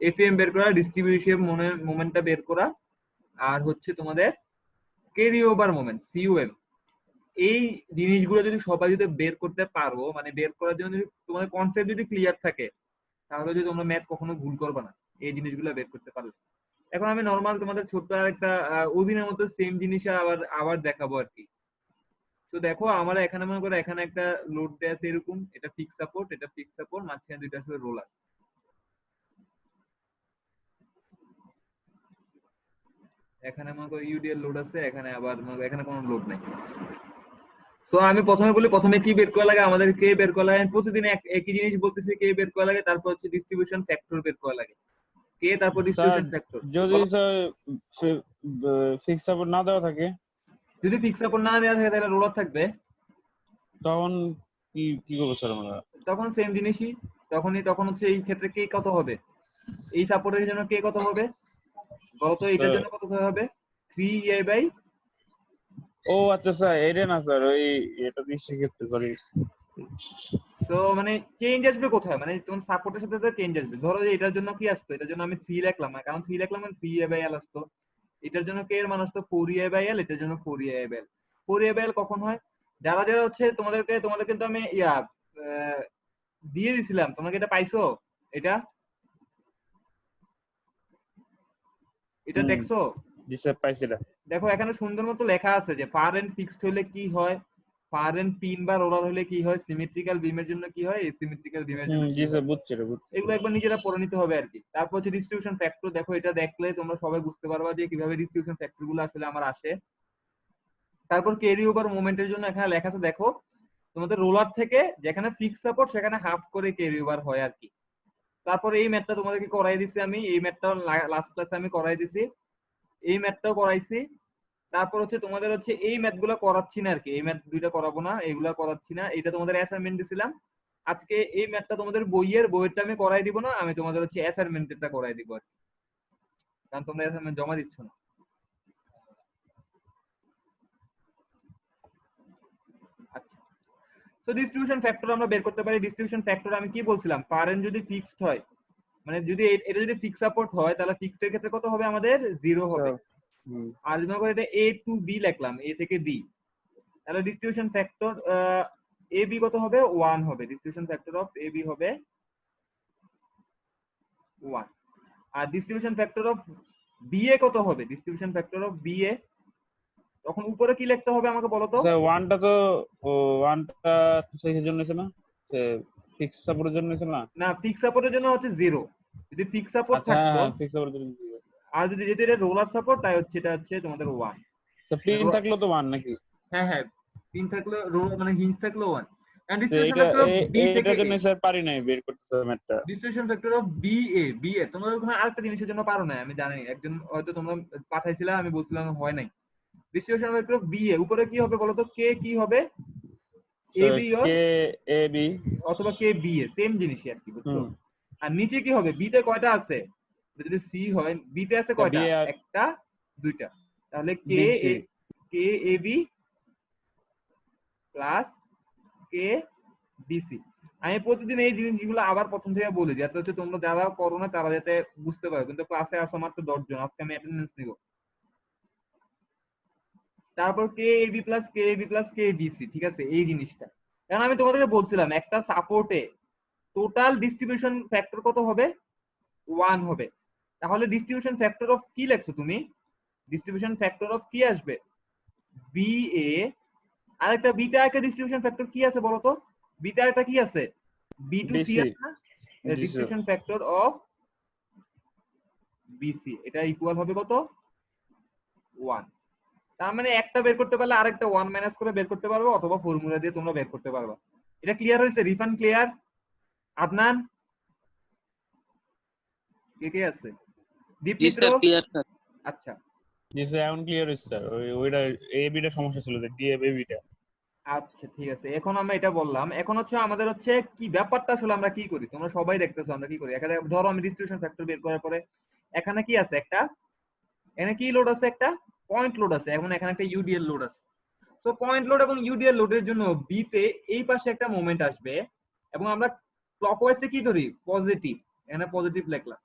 FM বের করা, distribution মোমেন্টটা বের করা, আর হচ্ছে তোমাদের ক্যারি ওভার মোমেন্ট সিইউএম। এই জিনিসগুলো যদি সবাই যদি বের করতে পারো, মানে বের করার জন্য যদি তোমাদের কনসেপ্ট যদি ক্লিয়ার থাকে, তাহলে যদি তোমরা ম্যাথ কখনো ভুল করবে না এই জিনিসগুলো বের করতে পারলে। এখন আমি নর্মাল তোমাদের ছোট্ট আর একটা অধীনের মতো সেম জিনিস আবার আবার দেখাবো আর কি। তো দেখো আমরা এখানে মনে করো এখানে একটা লোড দেয়া আছে এরকম, এটা ফিক্স সাপোর্ট, এটা ফিক্স সাপোর্ট, মাঝখানে দুইটা আসলে রোলার। এখানে মনে করো ইউডিএল লোড আছে, এখানে আবার মনে করো এখানে কোনো লোড নাই। সো আমি প্রথমে বলি, প্রথমে কি বের করা লাগে আমাদের, কে বের করা লাগে প্রতিদিন একই জিনিস বলতেছি, কে বের করা লাগে, তারপর হচ্ছে ডিস্ট্রিবিউশন ফ্যাক্টর বের করা লাগে। কে তারপর স্যার ডিস্ট্রিবিউশন ফ্যাক্টর। যদি স্যার ফিক্স সাপোর্ট না দেওয়া থাকে, যদি ফিক্স সাপোর্ট না দেওয়া থাকে তাহলে রোলার থাকবে, তখন কি কি করবো স্যার আমরা? তখন সেম জিনিসই। তখন হচ্ছে এই ক্ষেত্রে কে কত হবে, এই সাপোর্টের জন্য কে কত হবে বলতো, এটার জন্য কত হবে 3a বাই। ও আচ্ছা স্যার, এটা না স্যার, ওই এটা দৃষ্টি ক্ষেত্রে, সরি। তো মানে চেঞ্জ আসবে কোথায়, মানে তোমার সাপোর্টের সাথে তো চেঞ্জ আসবে। ধরো যে এটার জন্য কি আসতো, এটার জন্য আমি 3 লিখলাম না, কারণ 3 লিখলাম মানে 3a বাই l আসতো। এটার জন্য কে এর মান আসতো 4a বাই l, এটার জন্য 4a by l। 4a by l কখন হয়, যারা যারা হচ্ছে তোমাদের কিন্তু আমি দিয়ে দিছিলাম, তোমাকে এটা পাইছো, এটা এটা দেখছো? জি স্যার, পাইছি এটা। দেখো এখানে সুন্দর মতো লেখা আছে যে ফার এন্ড ফিক্সড হলে কি হয়, ফার এন্ড পিন বা রোলার হলে কি হয়, সিমেট্রিক্যাল বিমের জন্য কি হয়, এসিমেট্রিক্যাল বিমের জন্য কি জি হয়। স্যার, বুঝছি এটা, বুঝছি। এগুলো একবার নিজেরা পড়ে নিতে হবে আর কি। তারপর হচ্ছে ডিস্ট্রিবিউশন ফ্যাক্টর, দেখো এটা দেখলে তোমরা সবাই বুঝতে পারবা যে কিভাবে ডিস্ট্রিবিউশন ফ্যাক্টর গুলো আসলে আমার আসে। তারপর ক্যারি ওভার মোমেন্টের জন্য এখানে লেখা আছে দেখো, তোমাদের রোলার থেকে যেখানে ফিক্স সাপোর্ট সেখানে হাফ করে ক্যারি ওভার হয় আর কি। তারপর এই ম্যাথটা তোমাদেরকে করাই দিছি আমি, এই ম্যাথটাও লাস্ট ক্লাসে আমি করাই দিছি, এই ম্যাথটাও করাইছি। তারপর হচ্ছে তোমাদের হচ্ছে এই ম্যাথ গুলো করাচ্ছি না আর কি, এই ম্যাথ দুইটা করাবো না, এইগুলা করাচ্ছি না, এটা তোমাদের অ্যাসাইনমেন্ট দিছিলাম। আজকে এই ম্যাথটা তোমাদের বইয়েরটা আমি করাই দিব না, আমি তোমাদের হচ্ছে অ্যাসাইনমেন্টটা করাই দিব আর কি, কারণ তোমরা অ্যাসাইনমেন্ট জমা দিচ্ছ না। আচ্ছা, তো ডিস্ট্রিবিউশন ফ্যাক্টর আমরা বের করতে পারি। ডিস্ট্রিবিউশন ফ্যাক্টর আমি কি বলছিলাম, কারেন্ট যদি ফিক্সড হয়, মানে যদি এটা যদি ফিক্স সাপোর্ট হয় তাহলে ফিক্সড এর ক্ষেত্রে কত হবে আমাদের 0 হবে। আর যদি আমরা এটা a টু b লিখলাম, a থেকে b, তাহলে ডিস্ট্রিবিউশন ফ্যাক্টর এ বি কত হবে 1 হবে, distribution factor of A B হবে 1। আর distribution factor of B A কত হবে, distribution factor of B A তখন উপরে কি লিখতে হবে আমাকে বলো তো। স্যার ওয়ানটা তো, ওয়ানটা কিসের জন্য ছিল না, ফিক্স সাপোর্টের জন্য ছিল না? না, ফিক্স সাপোর্টের জন্য হচ্ছে 0, যদি ফিক্স সাপোর্ট আচ্ছা, থাকতো। হ্যাঁ, ফিক্স সাপোর্টের জন্য। আর যদি যেহেতু এটা রোলার সাপোর্ট তাই হচ্ছে এটা হচ্ছে তোমাদের 1। তো পিন থাকলো তো ওয়ান নাকি? হ্যাঁ হ্যাঁ, পিন থাকলে মানে হিঞ্জ থাকলে 1। এন্ড তো ডিস্ট্রিবিউশন এটা ফ্যাক্টর অফ বি থেকে এইটার এ, জন্য স্যার পারি নাই বের করতে স্যার ম্যাথটা। ডিস্ট্রিবিউশন ফ্যাক্টর অফ বি এ তোমরা ওখানে আরেকটা জিনিসের জন্য পারো না, আমি জানি একজন হয়তো তোমরা পাঠাইছিলা, আমি বলছিলাম হয় নাই। Distribution factor of B A উপরে কি হবে বলো তো, কে কি হবে, A B or K A B. অথবা কে বি এ, সেম জিনিসই আর কি, বুঝছো। আর নিচে কি হবে, বি তে কয়টা আছে, যদি সি হয় বি তে আছে কয়টা, বি আর একটা দুইটা, তাহলে B C. K A B plus K BC. আমি প্রতিদিন এই জিনিসগুলো আবার প্রথম থেকে বলি, যাতে হচ্ছে তোমরা যারা করো না তারা যাতে বুঝতে পারো, কিন্তু ক্লাসে আসো মাত্র 10 জন, আজকে আমি অ্যাটেন্ডেন্স নিব। তারপর কে এবি প্লাস কে এবি প্লাস কে বিসি, ঠিক আছে এই জিনিসটা। কারণ আমি তোমাদেরকে বলছিলাম একটা সাপোর্টে টোটাল ডিস্ট্রিবিউশন ফ্যাক্টর কত হবে 1 হবে। তাহলে ডিস্ট্রিবিউশন ফ্যাক্টর অফ কি লেখছো তুমি, ডিস্ট্রিবিউশন ফ্যাক্টর অফ কি আসবে বি এ। আরেকটা বিটা একটা ডিস্ট্রিবিউশন ফ্যাক্টর কি আছে বলতো, বিটা একটা কি আছে বি টু সি বিসি। আছে না, জি sir. Distribution factor of B C এটা ইকুয়াল হবে কত 1। তার মানে একটা বের করতে পারলে আরেকটা 1 মাইনাস করে বের করতে পারবে, অথবা ফর্মুলা দিয়ে তোমরা বের করতে পারবা। এটা ক্লিয়ার হয়েছে, রিফান ক্লিয়ার, আদনান কে কে আছে, জি দীপমিত্র, স্যার, ক্লিয়ার স্যার। আচ্ছা জি স্যার, এখন ক্লিয়ার হচ্ছে স্যার। ওইটা এ বিটা সমস্যা ছিল, যে ডি এ বিটা। আচ্ছা ঠিক আছে। এখন আমরা এটা বললাম, এখন হচ্ছে আমাদের হচ্ছে কি ব্যাপারটা আসলে আমরা কি করি, তোমরা সবাই দেখতেছো আমরা কি করি। এখানে ধরো আমি ডিস্ট্রিবিউশন ফ্যাক্টর বের করার পরে এখানে কি আছে, একটা এখানে কি লোড আছে, একটা পয়েন্ট লোড আছে, এখন এখানে একটা ইউডিএল লোড আছে। তো পয়েন্ট লোড এবং ইউডিএল লোডের জন্য বি তে এই পাশে একটা মোমেন্ট আসবে, এবং আমরা ক্লকওয়াইজে কি ধরি পজিটিভ, এখানে পজিটিভ লিখলাম।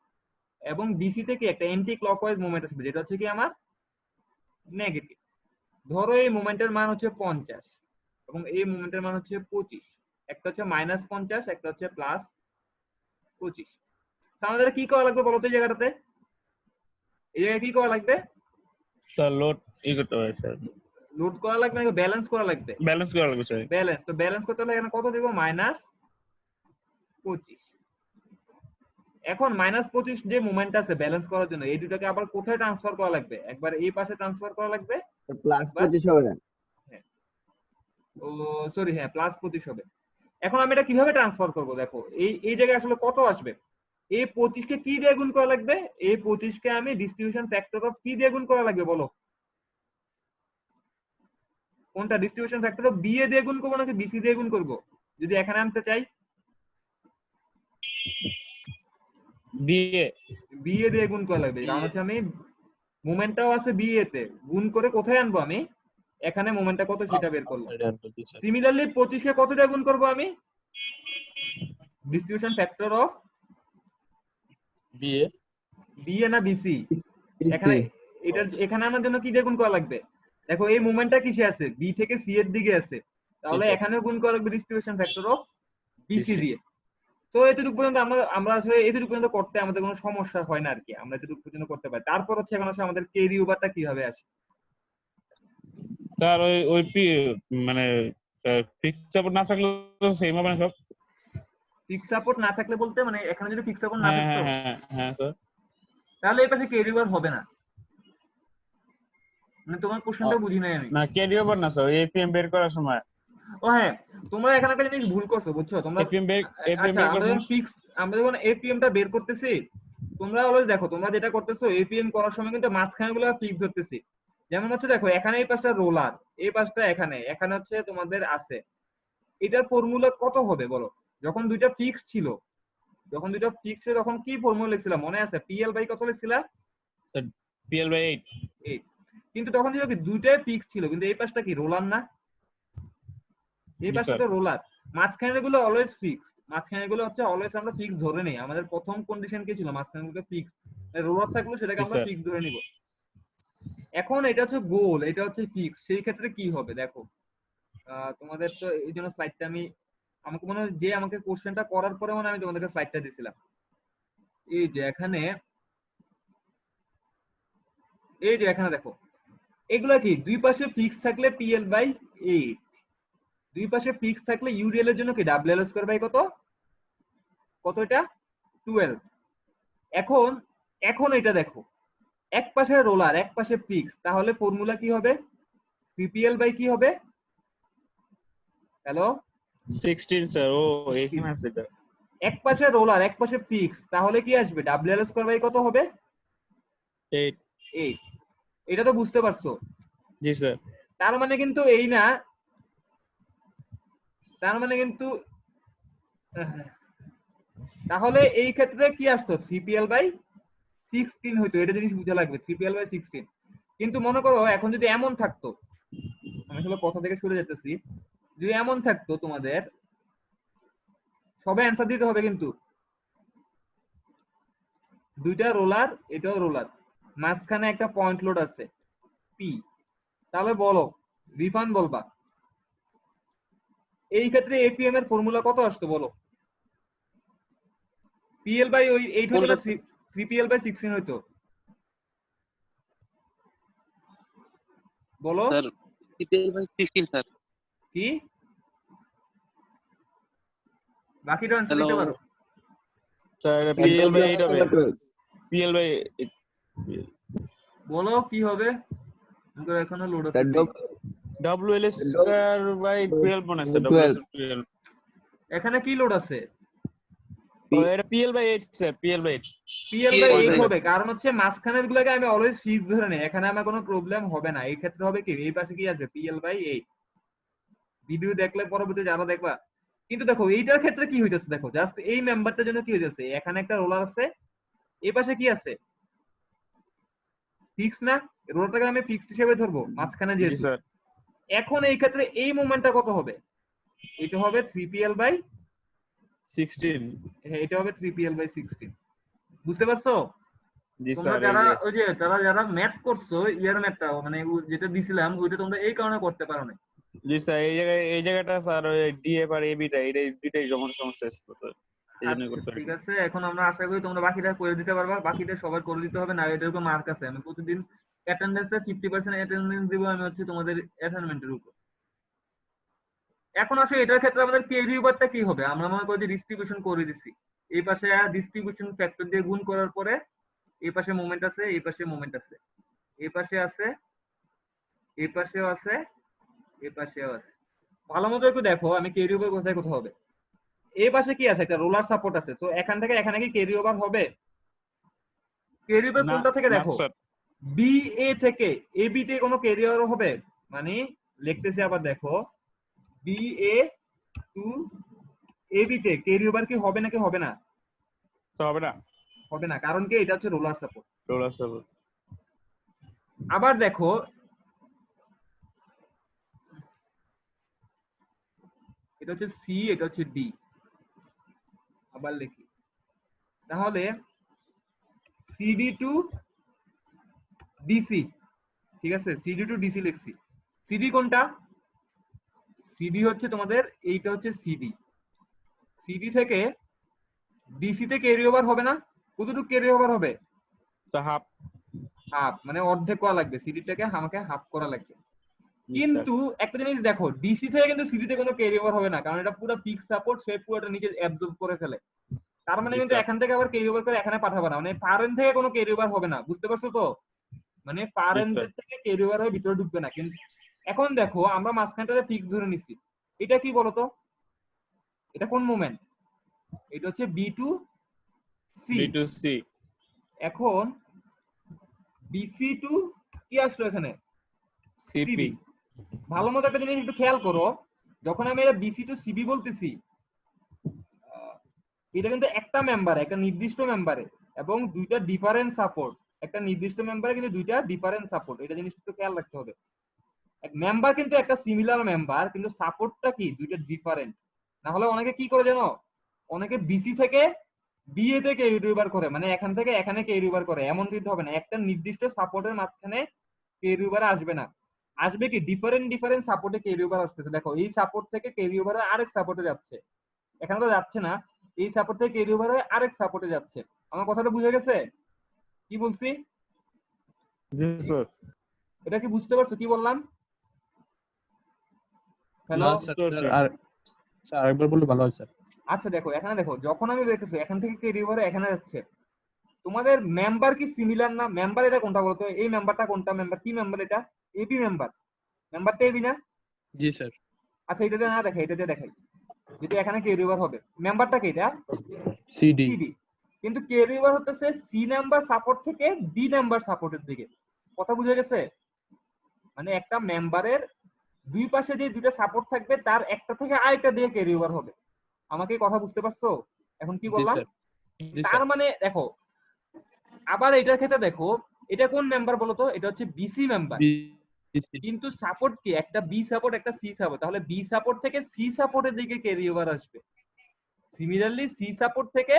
এবং বিসি থেকে একটা অ্যান্টি ক্লকওয়াইজ মোমেন্ট আসবে, যেটা হচ্ছে কি আমার নেগেটিভ। ধরো এই মোমেন্টের মান হচ্ছে 50 এবং এই মোমেন্টের মান হচ্ছে 25, একটা হচ্ছে -50, একটা হচ্ছে +25। তো আমাদের কি করা লাগবে বলতো এই জায়গাটাতে? এই জায়গায় কি করা লাগবে? স্যার লোড ই করতে হবে স্যার, লোড করা লাগবে নাকি ব্যালেন্স করা লাগবে? ব্যালেন্স করা লাগবে স্যার। ব্যালেন্স। তো ব্যালেন্স করতে হলে এখানে কত দেব? -25। এখন -25 যে মোমেন্ট আছে ব্যালেন্স করার জন্য, এই দুটাকে আবার কোথায় ট্রান্সফার করা লাগবে? একবার এই পাশে ট্রান্সফার করা লাগবে, একবার +25 হবে না? হ্যাঁ, ও সরি, হ্যাঁ +25 হবে। এখন আমি এটা কিভাবে ট্রান্সফার করব? দেখো এই জায়গায় আসলে কত আসবে? এই 25 কে কি দিয়ে গুণ করা লাগবে? এই 25 কে আমি ডিস্ট্রিবিউশন ফ্যাক্টর অফ কি দিয়ে গুণ করা লাগবে বলো? কোনটা? ডিস্ট্রিবিউশন ফ্যাক্টর অফ বি এ দিয়ে গুণ করব নাকি বিসি দিয়ে গুণ করব? যদি এখানে আনতে চাই বিএ বি এ দিয়ে গুণ করা লাগবে, কারণ হচ্ছে আমি মোমেন্টটাও আছে বি এ তে, গুণ করে কোথায় আনবো আমি? এখানে মোমেন্টটা কত সেটা বের করলাম। সিমিলারলি 25 কে কত দিয়ে গুণ করব আমি? Distribution factor of B A B A না বিসি? এখানে এখানে আনার জন্য কি দিয়ে গুণ করা লাগবে? দেখো এই মোমেন্টটা কিসে আছে? বি থেকে সি এর দিকে আছে, তাহলে জি, স্যার। এখানেও গুণ করা লাগবে distribution factor of BC BC দিয়ে। তো এতটুকু পর্যন্ত আমরা আসলে এতটুকু পর্যন্ত করতে আমাদের কোনো সমস্যা হয় না আর কি, আমরা এতটুকু পর্যন্ত করতে পারি। তারপর হচ্ছে এখন আসলে আমাদের ক্যারি ওভারটা কিভাবে আসে। স্যার ওই মানে ফিক্স সাপোর্ট না থাকলে তো সেম হবে না সব? ফিক্স সাপোর্ট না থাকলে বলতে মানে এখানে যদি ফিক্স সাপোর্ট না হ্যাঁ থাকতো হ্যাঁ হ্যাঁ হ্যাঁ স্যার। তাহলে এই পাশে ক্যারি ওভার হবে না। মানে তোমার কোশ্চেনটা বুঝি নাই আমি। না ক্যারি ওভার না স্যার, এপিএম বের করার সময়। ও হ্যাঁ, তোমরা এখানে একটা জিনিস ভুল করছো, বুঝছো তোমরা? এপিএম আচ্ছা, বের করার সময় আমরা যখন এপিএম টা বের করতেছি, তোমরা অলওয়েজ দেখো তোমরা যেটা করতেছো এপিএম করার সময় কিন্তু মাঝখানে গুলো ফিক্স ধরতেছি। যেমন হচ্ছে দেখো এখানে এই পাশটা রোলার, এই পাশটা এখানে হচ্ছে তোমাদের আছে। এটার ফর্মুলা কত হবে বলো? যখন দুইটা ফিক্স ছিল, তখন কি ফর্মুলা লিখছিলাম মনে আছে? পিএল বাই কত লিখছিলাম? PL/8। 8। কিন্তু তখন ছিল কি দুইটাই ফিক্স ছিল, কিন্তু এই পাশটা কি রোলার না? এই জি পাশটা স্যার। তো রোলার। মাঝখানে গুলো অলওয়েজ ফিক্স, মাঝখানে গুলো হচ্ছে অলওয়েজ আমরা ফিক্স ধরে নেই। আমাদের প্রথম কন্ডিশন কি ছিল? মাঝখানে গুলো ফিক্স, রোলার থাকলে সেটাকে জি আমরা স্যার। ফিক্স ধরে নিব। এখন এটা হচ্ছে গোল, এটা হচ্ছে ফিক্স, সেই ক্ষেত্রে কি হবে দেখো। তোমাদের তো এই জন্য স্লাইডটা আমাকে মনে হয় যে আমাকে কোশ্চেনটা করার পরে মনে হয় আমি তোমাদেরকে স্লাইডটা দিয়েছিলাম। এই যে এখানে দেখো, এগুলা কি দুই পাশে ফিক্স থাকলে PL/8, দুই পাশে ফিক্স থাকলে ইউডিএল এর জন্য কি WL² বাই কত এটা 12। এখন এটা দেখো, এক পাশে রোলার এক পাশে ফিক্স, তাহলে ফর্মুলা কি হবে? 3PL বাই কি হবে? Hello, 16 sir. ও এখানে আছে এটা। এক পাশে রোলার এক পাশে ফিক্স, তাহলে কি আসবে? WL² বাই কত হবে? 8। 8। এটা তো বুঝতে পারছো? জি স্যার। তার মানে কিন্তু এই না, তার মানে কিন্তু তাহলে এই ক্ষেত্রে কি আসতো? 3PL/16 হইতো। এটা জিনিস বুঝা লাগবে, 3PL/16। কিন্তু মনে করো এখন যদি এমন থাকতো, আমি আসলে কথা থেকে সরে যেতেছি, যদি এমন থাকতো তোমাদের, সবে অ্যান্সার দিতে হবে কিন্তু, দুইটা রোলার, এটাও রোলার, মাঝখানে একটা পয়েন্ট লোড আছে পি, তাহলে বলো রিফান বলবা এই ক্ষেত্রে এপিএম এর ফর্মুলা কত আসতো বলো? PL/8 হইতো না 3PL/16 হইতো? বলো স্যার 3PL/16 স্যার। কি? বাকিটা আনসার হ্যালো দিতে পারো? স্যার PL/8 হবে। 12। PL/8 বলো কি হবে? আমাদের এখনো লোড আছে। WL² মনে আছে। 12। WL/12। এখানে কি লোড আছে? ও এটা PL/8 স্যার, PL/8। PL/8 হবে, কারণ হচ্ছে মাঝখানের গুলোকে আমি অলওয়েজ ফিক্স ধরে নেই, এখানে আমার কোনো প্রবলেম হবে না। এই ক্ষেত্রে হবে কি, এই পাশে কি আসবে? PL/8। ভিডিও দেখলে পরবর্তী যারা দেখবা। কিন্তু দেখো এইটার ক্ষেত্রে কি হইতেছে, দেখো জাস্ট এই মেম্বারটার জন্য কি হইতেছে, এখানে একটা রোলার আছে, এই পাশে কি আছে? ফিক্স না? রোলারটাকে আমি ফিক্স হিসেবে ধরবো মাঝখানে জি যেহেতু। স্যার। এখন এই ক্ষেত্রে এই মোমেন্টটা কত হবে? এটা হবে 3PL/16। 16। এটা হবে 3PL/16। বুঝতে পারছো? জি তোমরা স্যার, এই যারা যে ওই যে যারা ম্যাথ করছো ইয়ার ম্যাথটা মানে যেটা দিছিলাম ওইটা তোমরা এই কারণে করতে পারো না। জি স্যার, এই জায়গাটা স্যার ওই ডিএফ আর এবিটা এই দুইটাই সমস্যা ছিল তো, এই জন্যই আচ্ছা করতে ঠিক পারিনি। আছে, এখন আমরা আশা করি তোমরা বাকিটা করে দিতে পারবা। বাকিটা সবার করে দিতে হবে না, এটার উপর মার্ক আছে। আমি প্রতিদিন অ্যাটেন্ডেন্সে 50% অ্যাটেন্ডেন্স দিব আমি হচ্ছে তোমাদের অ্যাসাইনমেন্টের উপর। এখন আসলে এটার ক্ষেত্রে আমাদের ক্যারি ওভারটা কি হবে? আমরা মনে করি যে ডিস্ট্রিবিউশন করে দিছি, এই পাশে ডিস্ট্রিবিউশন ফ্যাক্টর দিয়ে গুণ করার পরে এই পাশে মোমেন্ট আছে, এই পাশে মোমেন্ট আছে, এই পাশে আছে, এই পাশেও আছে, এই পাশেও আছে। ভালো মতো একটু দেখো আমি ক্যারি ওভার কোথায় কোথাও হবে। এই পাশে কি আছে? একটা রোলার সাপোর্ট আছে, তো এখান থেকে এখানে কি ক্যারি ওভার হবে? ক্যারি ওভার না কোনটা থেকে না দেখো? স্যার, বি এ থেকে এ বি তে কোনো ক্যারি ওভার হবে? মানে লিখতেছি আবার দেখো, B A two A B তে ক্যারি ওভার কি হবে নাকি হবে না? তো হবে না। হবে না, কারণ কি এটা হচ্ছে রোলার সাপোর্ট। রোলার স্যার, আবার দেখো এটা হচ্ছে সি, এটা হচ্ছে ডি। আবার লিখি তাহলে সিডি টু ডিসি, ঠিক আছে, সিডি টু ডিসি লিখছি। সিডি কোনটা? সিডি হচ্ছে তোমাদের এইটা হচ্ছে সিডি। সিডি থেকে ডিসি তে ক্যারি ওভার হবে না? কতটুকু ক্যারি ওভার হবে? হাফ। হাফ, মানে অর্ধেক করা লাগবে, সিডিটাকে আমাকে হাফ করা লাগবে। জি স্যার। কিন্তু একটা জিনিস দেখো, ডিসি থেকে কিন্তু সিডিতে কোনো ক্যারি ওভার হবে না, কারণ এটা পুরো ফিক্স সাপোর্ট, সে পুরোটা নিজে অ্যাবজর্ব করে ফেলে। তার মানে জি কিন্তু স্যার। এখান থেকে আবার ক্যারি ওভার করে এখানে পাঠাবে না, মানে পারেন থেকে কোনো ক্যারি ওভার হবে না, বুঝতে পারছো তো? মানে জি স্যার। পারেন্টের থেকে ক্যারি ওভার হয়ে ভিতরে ঢুকবে না। কিন্তু এখন দেখো আমরা মাঝখানটাতে ফিক্স ধরে নিছি, এটা কি বলতো? এটা কোন মোমেন্ট? এটা হচ্ছে B to C. B to C. এখন বিসি টু কি আসলো এখানে? সিপি। সিবি। ভালো মতো একটা জিনিস একটু খেয়াল করো, যখন আমি এটা বিসি টু সিবি বলতেছি, আহ, এটা কিন্তু একটা মেম্বার, একটা নির্দিষ্ট মেম্বারে, এবং দুইটা ডিফারেন্ট সাপোর্ট। একটা নির্দিষ্ট মেম্বারে কিন্তু দুইটা ডিফারেন্ট সাপোর্ট, এটা জিনিস একটু খেয়াল রাখতে হবে। মেম্বার কিন্তু একটা সিমিলার মেম্বার, কিন্তু সাপোর্টটা কি দুইটা ডিফারেন্ট। না হলে অনেকে কি করে জানো, অনেকে বিসি থেকে বিএ তে ক্যারি ওভার করে, মানে এখান থেকে এখানে ক্যারি ওভার করে। এমন কিন্তু হবে না, একটা নির্দিষ্ট সাপোর্টের মাঝখানে ক্যারি ওভার আসবে না। আসবে কি ডিফারেন্ট ডিফারেন্ট সাপোর্টে ক্যারি ওভার আসতেছে। দেখো এই সাপোর্ট থেকে ক্যারি ওভারে আরেক সাপোর্টে যাচ্ছে, এখানে তো যাচ্ছে না, এই সাপোর্ট থেকে ক্যারি ওভার হয়ে আরেক সাপোর্টে যাচ্ছে। আমার কথাটা বুঝে গেছে কি বলছি? জি স্যার। এটা কি বুঝতে পারছো কি বললাম? হ্যালো? না স্যার, স্যার আর স্যার আরেকবার বললে ভালো হয় স্যার। আচ্ছা দেখো এখানে দেখো, যখন আমি দেখতেছি এখান থেকে ক্যারি ওভার এখানে যাচ্ছে, তোমাদের মেম্বার কি সিমিলার না? মেম্বার এটা কোনটা বলতো? এই মেম্বারটা কোনটা? মেম্বার কি মেম্বার এটা? AB member. মেম্বারটা এবি না? জি স্যার। আচ্ছা এটাতে না দেখাই, এটাতে দেখাই, যেটা এখানে ক্যারি ওভার হবে। মেম্বারটা কি এটা? সিডি। সিডি। কিন্তু ক্যারি ওভার হতেছে সি নাম্বার সাপোর্ট থেকে ডি নাম্বার সাপোর্টের দিকে। কথা বুঝে গেছে? মানে একটা মেম্বারের দুই পাশে যে দুইটা সাপোর্ট থাকবে তার একটা থেকে আরেকটা দিয়ে ক্যারি ওভার হবে। আমাকে কথা বুঝতে পারছো এখন কি জি বললাম? স্যার। জি তার স্যার। মানে দেখো, আবার এটার ক্ষেত্রে দেখো, এটা কোন মেম্বার বলতো? এটা হচ্ছে বিসি মেম্বার। বিসি। কিন্তু সাপোর্ট কি? একটা বি সাপোর্ট একটা সি সাপোর্ট, তাহলে বি সাপোর্ট থেকে সি সাপোর্টের দিকে ক্যারি ওভার আসবে। সিমিলারলি সি সাপোর্ট থেকে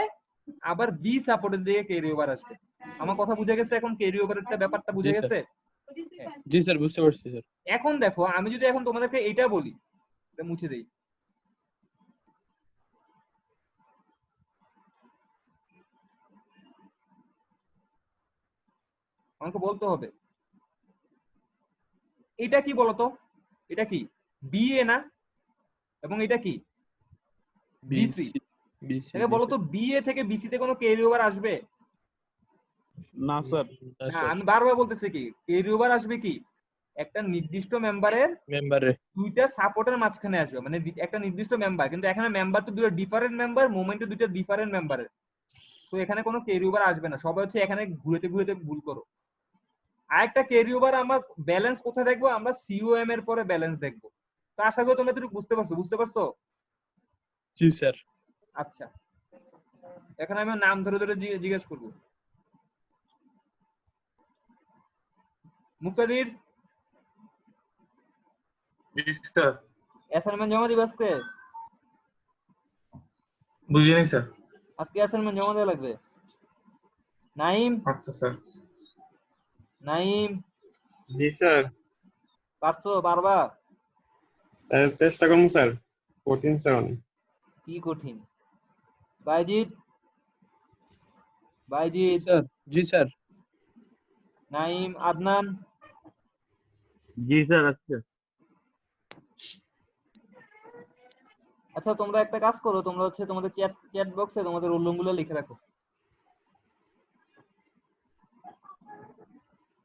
আবার বি সাপোর্টের দিকে ক্যারি ওভার আসবে। আমার কথা বুঝে গেছে এখন? ক্যারি ওভারের ব্যাপারটা জি বুঝে স্যার। গেছে? হ্যাঁ। জি স্যার, বুঝতে পারছি স্যার। এখন দেখো আমি যদি এখন তোমাদেরকে এইটা বলি, এটা মুছে দেই, আমাকে বলতে হবে এটা কি বলতো? এটা কি বিএ না? এবং এটা কি বিসি। বিসি। বিসি। তাহলে বলতো বিএ থেকে বিসি তে কোনো ক্যারি ওভার আসবে? না স্যার। না না, স্যার। আমি বারবার বলতেছি কি ক্যারি ওভার আসবে কি একটা নির্দিষ্ট মেম্বারের মেম্বারে। দুইটা সাপোর্টের মাঝখানে আসবে, মানে একটা নির্দিষ্ট মেম্বার, কিন্তু এখানে মেম্বার তো দুটো ডিফারেন্ট মেম্বার, মোমেন্টে দুটো ডিফারেন্ট মেম্বারের, তো এখানে কোনো ক্যারি ওভার আসবে না। সবাই হচ্ছে এখানে ঘুরেতে ঘুরেতে ভুল করো। আরেকটা ক্যারি ওভার আমরা ব্যালেন্স কোথায় দেখবো? আমরা সিওএম এর পরে ব্যালেন্স দেখবো। তো আশা করি তোমরা একটু বুঝতে পারছো? বুঝতে পারছো? জি স্যার। আচ্ছা এখন আমি নাম ধরে ধরে জিজ্ঞেস করবো। মুক্তাদির জি স্যার। অ্যাসাইনমেন্ট জমা দিবে আজকে? বুঝিনি স্যার। আজকে অ্যাসাইনমেন্ট জমা দেওয়া লাগবে নাইম, আচ্ছা স্যার। নাইম জি স্যার। পারছো? পারবা? স্যার চেষ্টা করুন স্যার, কঠিন স্যার অনেক। কি কঠিন? বাইজিৎ, জি বাইজিৎ, স্যার। জি স্যার। নাইম, আদনান। জি স্যার। আচ্ছা আচ্ছা তোমরা একটা কাজ করো, তোমরা হচ্ছে তোমাদের চ্যাট চ্যাট বক্সে তোমাদের রোল নম্বরগুলো লিখে রাখো।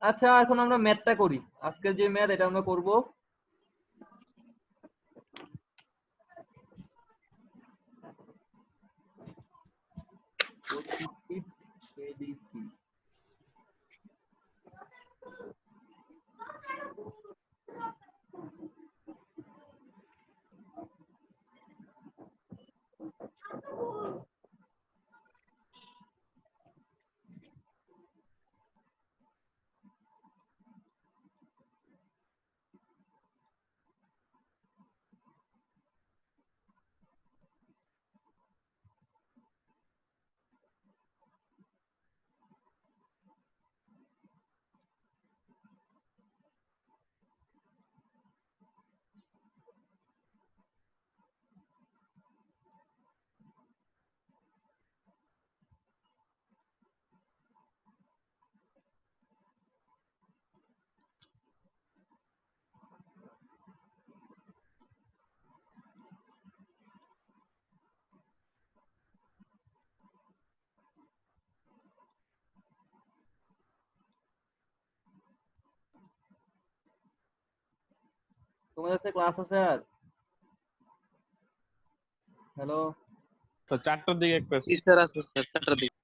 আচ্ছা এখন আমরা ম্যাথটা করি। আজকের যে ম্যাথ এটা আমরা করব। এডিসি তোমাদের কাছে ক্লাস আছে আর? হ্যালো, তো 4টার দিকে একটা জি স্যার আছে স্যার 4টার দিকে।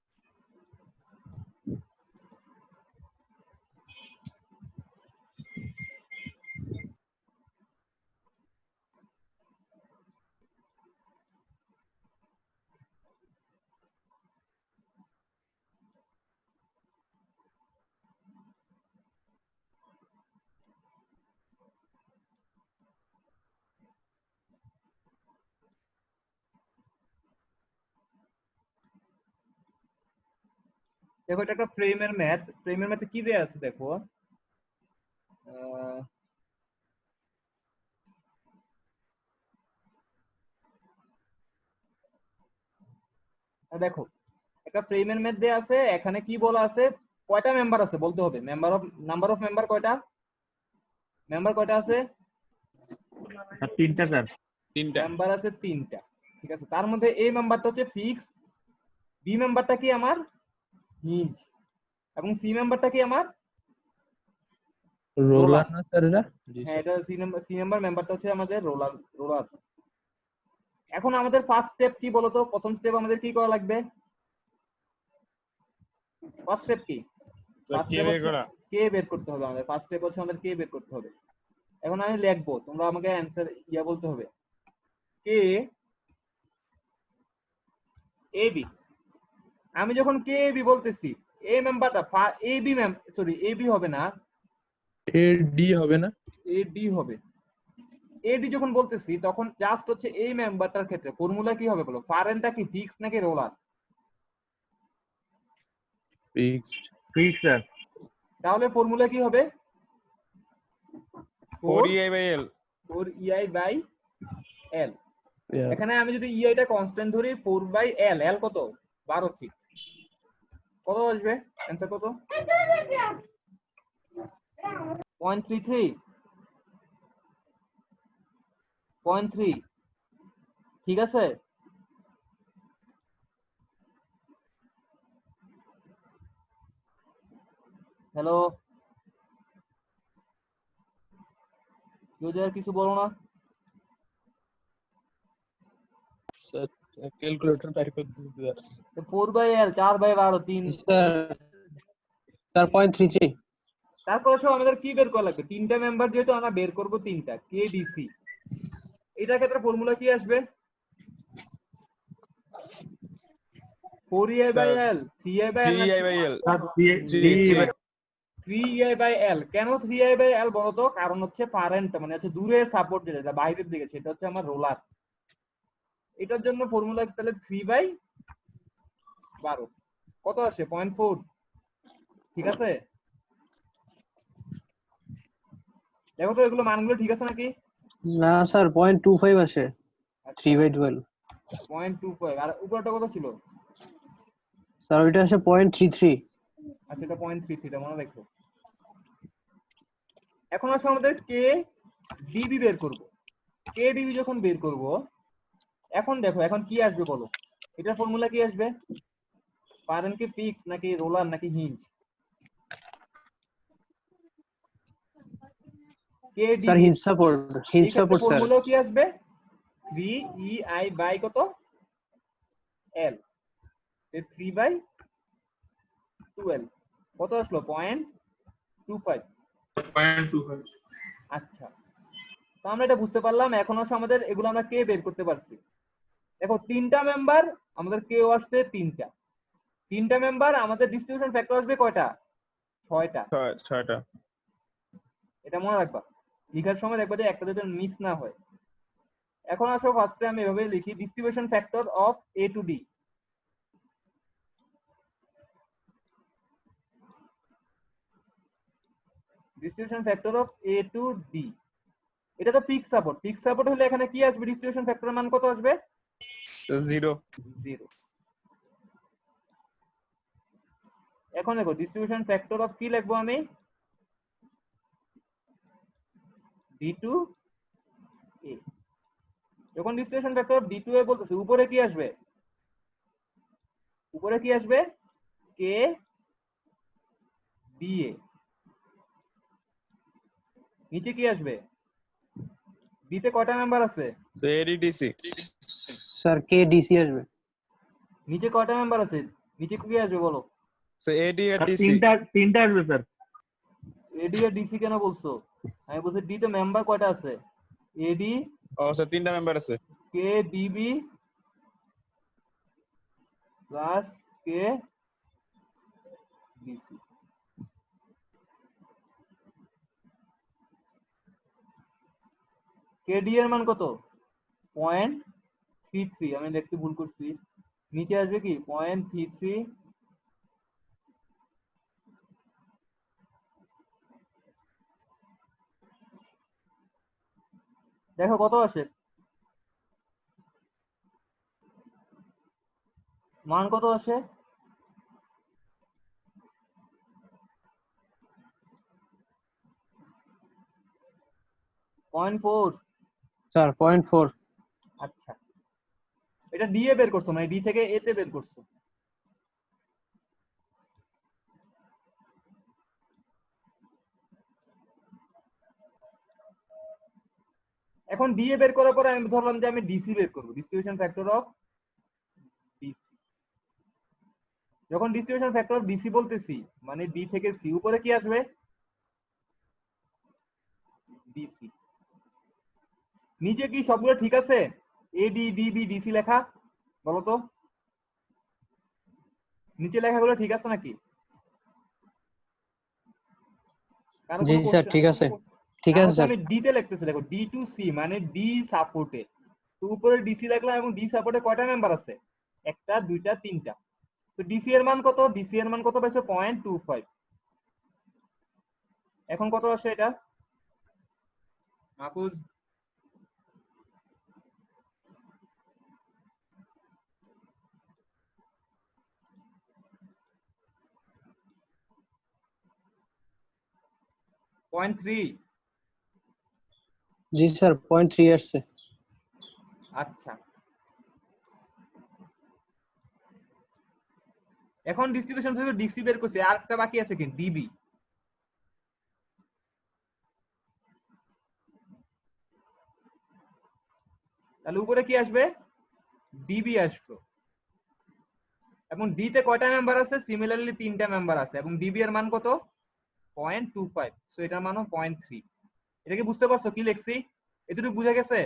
দেখো এটা একটা ফ্রেমের ম্যাথ। ফ্রেমের ম্যাথে কি দেয়া আছে দেখো। আহ, দেখো একটা ফ্রেমের ম্যাথ দেয়া আছে, এখানে কি বলা আছে, কয়টা মেম্বার আছে বলতে হবে। নাম্বার অফ মেম্বার কয়টা? মেম্বার কয়টা আছে? 3টা স্যার। 3টা। মেম্বার আছে 3টা। ঠিক আছে, তার মধ্যে এ মেম্বারটা হচ্ছে ফিক্স, বি মেম্বারটা কি আমার হিঞ্জ, এবং সি মেম্বারটা কি আমার রোলার রোলার। না স্যার এটা? জি হ্যাঁ স্যার। এটা সি নাম্বার মেম্বারটা হচ্ছে আমাদের রোলার রোলার। এখন আমাদের ফার্স্ট স্টেপ কি বলতো? প্রথম স্টেপ আমাদের কি করা লাগবে? ফার্স্ট স্টেপ কি? ফার্স্ট কে স্টেপ বের হচ্ছে করা? কে বের করতে হবে। আমাদের ফার্স্ট স্টেপ হচ্ছে আমাদের কে বের করতে হবে। এখন আমি লিখবো, তোমরা আমাকে অ্যানসার বলতে হবে। কে এ বি। আমি যখন কে এ বি বলতেছি, এ মেম্বারটা A B sorry A B হবে না, এ ডি হবে না? এ ডি হবে। এ ডি যখন বলতেছি তখন জাস্ট হচ্ছে এই মেম্বারটার ক্ষেত্রে ফর্মুলা কি হবে বলো? ফারেনটা কি ফিক্স নাকি রোলার? ফিক্সড। Fix sir. তাহলে ফর্মুলা কি হবে? 4EI/L। 4EI/L। এখানে আমি যদি টা কনস্ট্যান্ট ধরি, 4/L, L কত? 12 ফিট। কত আসবে অ্যানসার? কত? 0.33। 0.3। ঠিক আছে। হ্যালো, কেউ আর কিছু বলো না? স্যার ক্যালকুলেটর বাইর করতে দিতে স্যার। 4/L 4/12 3। স্যার 4.33। তারপরে সব আমাদের কি বের করা লাগবে? 3টা মেম্বার যেহেতু আমরা বের করব 3টা, কে ডি সি। এটার ক্ষেত্রে ফর্মুলা কি আসবে? 4EI/L 3EI/L না 3EI/L। 3EI/L। কেন 3EI/L বলতো? কারণ হচ্ছে পারেন্ট মানে হচ্ছে দূরের সাপোর্ট, যেটা বাইরের দিকে, সেটা হচ্ছে আমার রোলার। এটার জন্য ফর্মুলা তাহলে 3/12 কত আসে? 0.4। ঠিক আছে? দেখো তো এগুলো মানগুলো ঠিক আছে নাকি? না স্যার 0.25 আসে আচ্ছা 3/12। 0.25 আর উপরটা কত ছিল? স্যার ওইটা আসে 0.33। আচ্ছা এটা 0.33 এটা মনে রাখো। এখন আসলে আমাদের কে ডিবি বের করব। কে ডিবি যখন বের করব, এখন দেখো এখন কি আসবে বলো? এটার ফর্মুলা কি আসবে? পারেন কি ফিক্স নাকি রোলার নাকি হিঞ্জ? কে স্যার ডিবি হিজ সাপোর্ট এই ক্ষেত্রে স্যার। ফর্মুলাও কি আসবে? 3EI বাই কত? L। 3/12 কত আসলো? 0.25। 0.25 আচ্ছা, তো আমরা এটা বুঝতে পারলাম। এখন আসলে আমাদের এগুলো আমরা কে বের করতে পারছি। দেখো তিনটা মেম্বার, আমাদের কেও আসছে তিনটা মেম্বার, আমাদের ডিস্ট্রিবিউশন ফ্যাক্টর আসবে কয়টা? 6টা। 6টা। এটা মনে রাখবা, লিখার সময় দেখবা যে একটা যাতে মিস না হয়। এখন আসো ফার্স্টে আমি এভাবে লিখি distribution factor of A to D। Distribution factor of A to D, এটা তো ফিক্স সাপোর্ট হলে এখানে কি আসবে? ডিস্ট্রিবিউশন ফ্যাক্টরের মান কত আসবে? 0। 0। এখন দেখো ডিস্ট্রিবিউশন ফ্যাক্টর অফ কি লিখবো আমি? D to A। যখন distribution factor of D to A বলতেছে, উপরে কি আসবে? উপরে কি আসবে? কে DA। নিচে কি আসবে? D তে কয়টা মেম্বার আছে? এডিডিসি। স্যার কে ডিসি আসবে। নিচে কয়টা মেম্বার আছে? নিচে কি আসবে বলো? এডি আর স্যার ডিসি। তিনটা আসবে স্যার। এডি আর ডিসি কেন বলছো? আমি বলছি ডি তে মেম্বার কয়টা আছে? এডি, ও স্যার 3টা মেম্বার আছে। কে ডিবি প্লাস কে ডিসি। কে ডি এর মান কত? 0.33। আমি লিখতে ভুল করছি, নিচে আসবে কি 0.33। দেখো কত আসে, মান কত আসে? 0.4। স্যার 0.4। আচ্ছা, এটা ডি এ বের করছো মানে ডি থেকে এ তে বের করছো। এখন ডি এ বের করার পরে আমি ধরলাম যে আমি ডিসি বের করবো, ডিস্ট্রিবিউশন ফ্যাক্টর অফ ডিসি। যখন ডিস্ট্রিবিউশন ফ্যাক্টর অফ ডিসি বলতেছি মানে ডি থেকে সি, উপরে কি আসবে? ডিসি। নিচে কি সবগুলো ঠিক আছে? এডি ডিবি ডিসি লেখা, বলো তো নিচে লেখাগুলো ঠিক আছে নাকি? কারো জি কোনো স্যার কোশ্চেন? ঠিক আছে স্যার। আমি ডি তে লিখতেছি, দেখো ডি টু সি মানে ডি সাপোর্টে। তো উপরে ডিসি লিখলাম এবং ডি সাপোর্টে কয়টা মেম্বার আছে? একটা, দুইটা, তিনটা। তো ডিসি এর মান কত? ডিসি এর মান কত পাইছে? 0.25। এখন কত আসে এটা মাহফুজ? Point three. জি স্যার 0.3 আসছে। আচ্ছা, এখন ডিস্ট্রিবিউশন থেকে ডিসি বের করছে, আর একটা বাকি আছে কি? ডিবি। তাহলে উপরে কি আসবে? ডিবি আসবে। এবং ডি তে কয়টা মেম্বার আছে? সিমিলারলি তিনটা মেম্বার আছে এবং ডিবি এর মান কত? 0.25। সো এটার মানও 0.3। এটা কি বুঝতে পারছো কি লিখছি? এতটুকু বুঝে গেছে?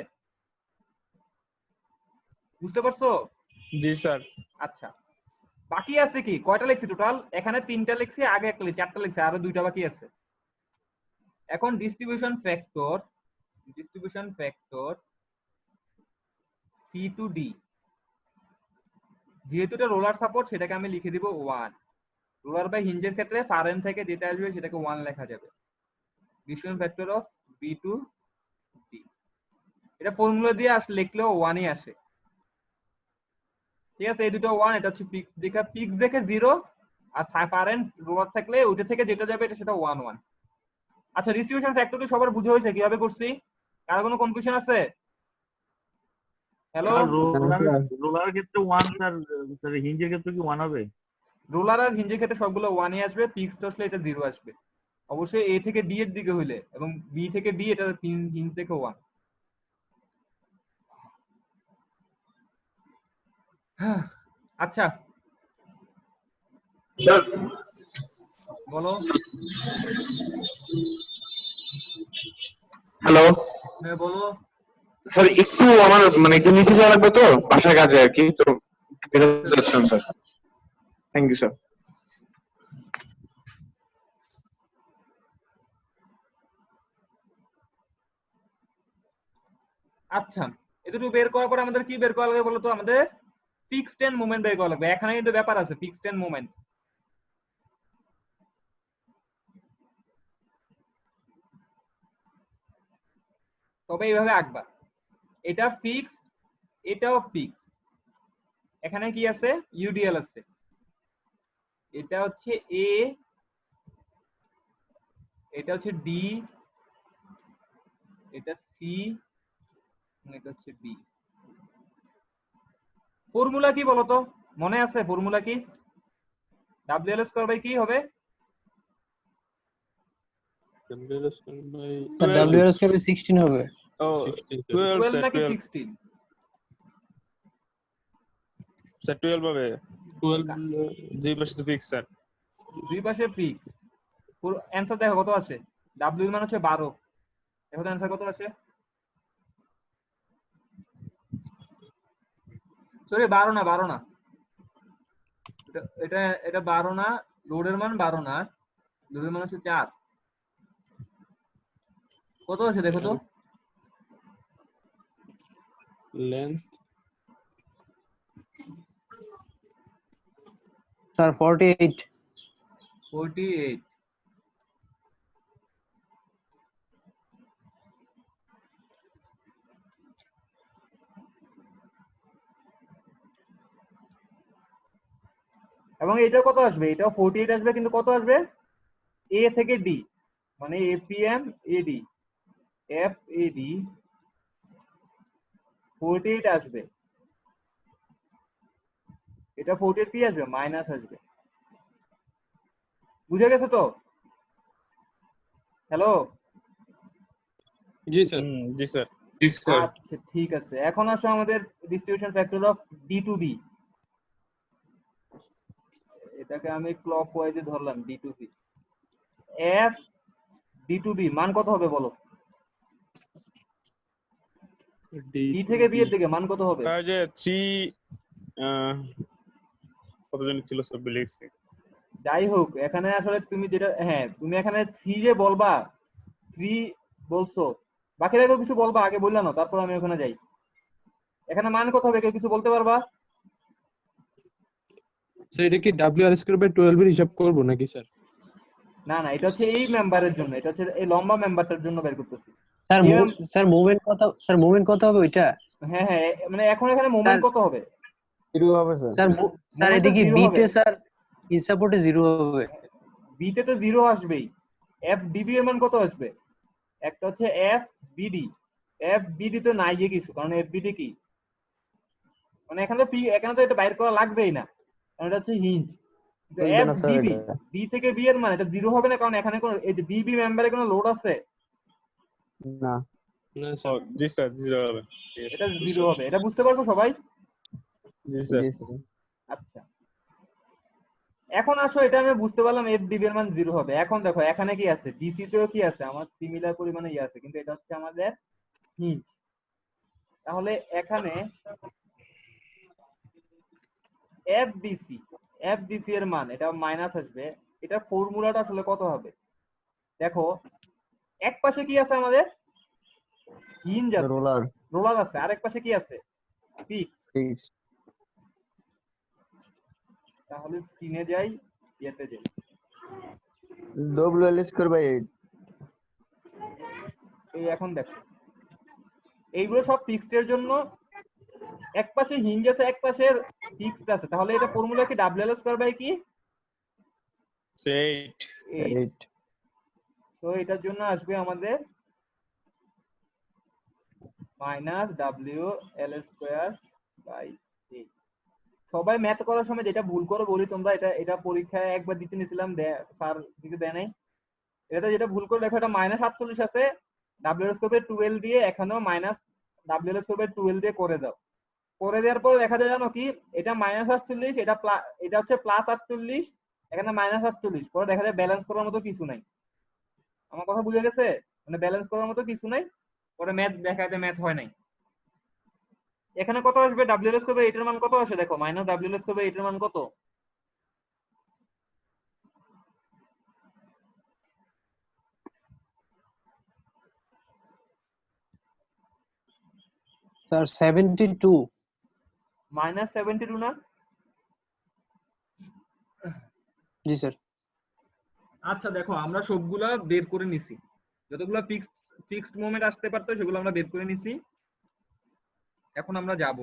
বুঝতে পারছো? জি স্যার। আচ্ছা, বাকি আছে কি? কয়টা লিখছি টোটাল? এখানে তিনটা লিখছি, আগে একটা লিখছি, চারটা লিখছি, আরো দুইটা বাকি আছে। এখন distribution factor C to D, যেহেতু এটা রোলার সাপোর্ট সেটাকে আমি লিখে দিব 1। রোলার বাই হিঞ্জের ক্ষেত্রে ফারেন থেকে যেটা আসবে সেটাকে 1 লেখা যাবে। Distribution factor of B to D, এটা ফর্মুলা দিয়ে লিখলেও 1ই আসে। ঠিক আছে, এই দুটো 1, এটা হচ্ছে ফিক্স দেখে 0, আর ফারেন রোলার থাকলে ওইটা থেকে যেটা যাবে এটা সেটা 1 1। আচ্ছা, ডিস্ট্রিবিউশন ফ্যাক্টর কি সবার বুঝা হয়েছে কিভাবে করছি? কার কোনো কনফিউশন আছে? হ্যালো, রোলার ক্ষেত্রে 1 স্যার, স্যার হিঞ্জের ক্ষেত্রে কি 1 হবে? রোলার আর হিঞ্জের ক্ষেত্রে সবগুলো 1ই আসবে, ফিক্সড আসলে এটা 0 আসবে। অবশ্যই এ থেকে ডি এর দিকে হইলে এবং বি থেকে ডি এটা হিঞ্জ থেকে 1। হ্যাঁ, আচ্ছা স্যার বলো। হ্যালো হ্যাঁ বলো। স্যার, একটু আমার মানে একটু নিচে যাওয়া লাগবে তো বাসার কাজে আর কি, তো বেরোতে যাচ্ছিলাম স্যার। Thank you sir. আচ্ছা, এতটুকু বের করার পর আমাদের কি বের করা লাগবে বলো তো? আমাদের ফিক্সড এন্ড মোমেন্ট বের করা লাগবে। এখানে কিন্তু ব্যাপার আছে, ফিক্সড এন্ড মোমেন্ট। তবে এইভাবে আঁকবা, এটা ফিক্সড, এটাও ফিক্সড। এখানে কি আছে? ইউডিএল আছে। এটা হচ্ছে এ, এটা হচ্ছে ডি, এটা সি, এটা হচ্ছে বি। ফর্মুলা কি বলতো? মনে আছে ফর্মুলা কি? ডাব্লিউএল স্কয়ার বাই কি হবে? স্যার ডব্লিউ এর স্কয়ার 16 হবে। ও 12 12 স্যার, নাকি 12 16? স্যার 12 হবে। 12 দুই পাশে তো ফিক্স স্যার। দুই পাশে ফিক্সড। অ্যানসার দেখো কত আছে। ডাব্লিউ এর মান হচ্ছে 12। দেখো তো অ্যানসার কত আছে। সরি 12 না, 12 না, এটা এটা 12 না। লোডের মান 12 না, লোডের মান হচ্ছে 4। কত আছে দেখো তো। Length sir 48। 48। এবং এটা কত আসবে? এটাও 48 আসবে, কিন্তু কত আসবে? এ থেকে ডি, মানে এপিএম এডি, এফ এডি 48 আসবে। এটা 48 কি আসবে? মাইনাস আসবে। বুঝে গেছে তো? হ্যালো, জি স্যার। জি স্যার। আচ্ছা ঠিক আছে। এখন আসো আমাদের distribution factor of D to B. এটাকে আমি ক্লক ওয়াইজে ধরলাম, D to B. F D to B মান কত হবে বলো? ডি থেকে বি এর দিকে মান কত হবে? আর যে 3 কত জন ছিল সব লিখছি। যাই হোক, এখানে আসলে তুমি যেটা, হ্যাঁ তুমি এখানে 3 যে বলবা, 3 বলছো, বাকিরাকেও কিছু বলবা, আগে বললা না, তারপর আমি ওখানে যাই। এখানে মান কত হবে কেউ কিছু বলতে পারবা? স্যার এটা কি ডাব্লিউ আর স্কয়ার বাই 12 এর হিসাব করব নাকি স্যার? না না, এটা হচ্ছে এই মেম্বারের জন্য, এটা হচ্ছে এই লম্বা মেম্বারটার জন্য বের করতেছি। স্যার এম- স্যার মুভমেন্ট কত, স্যার মুভমেন্ট কত হবে ওইটা? হ্যাঁ হ্যাঁ, মানে এখন এখানে মোমেন্ট কত হবে? স্যার স্যার Moment তো এদিকে 0 বি হবে। তে স্যার ই সাপোর্টে 0 হবে। বি তে তো 0 আসবেই। এফ ডিবি এর মান কত আসবে? একটা হচ্ছে এফ বিডি। এফ বিডি তো নাই যে কিছু, কারণ এফ বিডি কি, মানে এখানে তো এটা বাইর করা লাগবেই না, কারণ এটা হচ্ছে হিঞ্জ। এফ ডিবি, বি থেকে বি এর মান এটা 0 হবে না, কারণ এখানে কোন এই যে বিবি মেম্বারে কোনো লোড আছে? না স্যার। জি স্যার, 0 হবে। এটা 0 হবে। এটা বুঝতে পারছো সবাই? জি স্যার। আচ্ছা, এখন আসো, এটা আমি বুঝতে পারলাম এফ ডিবি এর মান 0 হবে। এখন দেখো এখানে কি আছে, ডিসি তেও কি আছে, আমার সিমিলার পরিমাণে ই আছে, কিন্তু এটা হচ্ছে আমাদের হিঞ্জ। তাহলে এখানে এফডিসি, এফডিসি এর মান এটা মাইনাস আসবে। এটা ফর্মুলাটা আসলে কত হবে দেখো। এক পাশে কি আছে আমাদের? হিঞ্জ আছে, রোলার আছে, আরেক পাশে কি আছে? ফিক্স। তাহলে স্ক্রিনে যাই, ইয়েতে যাই। WL স্কোয়ার বাই 8 এই এখন দেখো এইগুলো সব ফিক্সড এর জন্য এক পাশে হিঞ্জ আছে এক পাশে ফিক্সড আছে, তাহলে এটা ফর্মুলা কি WL স্কয়ার বাই কি 8 8। সো এটার জন্য আসবে আমাদের মাইনাস WL স্কয়ার বাই 8। সবাই ম্যাথ করার সময় যেটা ভুল করে বলি তোমরা, এটা পরীক্ষায় একবার দিতে নিয়েছিলাম, স্যার দিতে দেয় নাই। এটা যেটা ভুল করে দেখো, এটা মাইনাস 48 আছে, WL স্কয়ার বাই 12 দিয়ে এখানেও মাইনাস WL স্কয়ার বাই 12 দিয়ে করে দাও। করে দেওয়ার পর দেখা যায় জানো কি, এটা মাইনাস 48, এটা হচ্ছে প্লাস 48, এখানে মাইনাস 48, পরে দেখা যায় ব্যালেন্স করার মতো কিছু নাই। আমার কথা বুঝে গেছে? মানে ব্যালেন্স করার মতো কিছু নাই, পরে ম্যাথ দেখা যায় ম্যাথ হয় নাই। এখানে কত আসবে? WL স্কয়ার বাই 8 এর মান কত আসে দেখো, মাইনাস WL স্কয়ার বাই 8 এর মান কত? স্যার 72। মাইনাস 72 না? জি স্যার। আচ্ছা দেখো আমরা সবগুলা বের করে নিছি, যতগুলা ফিক্সড মোমেন্ট আসতে পারতো সেগুলো আমরা বের করে নিছি। এখন আমরা যাব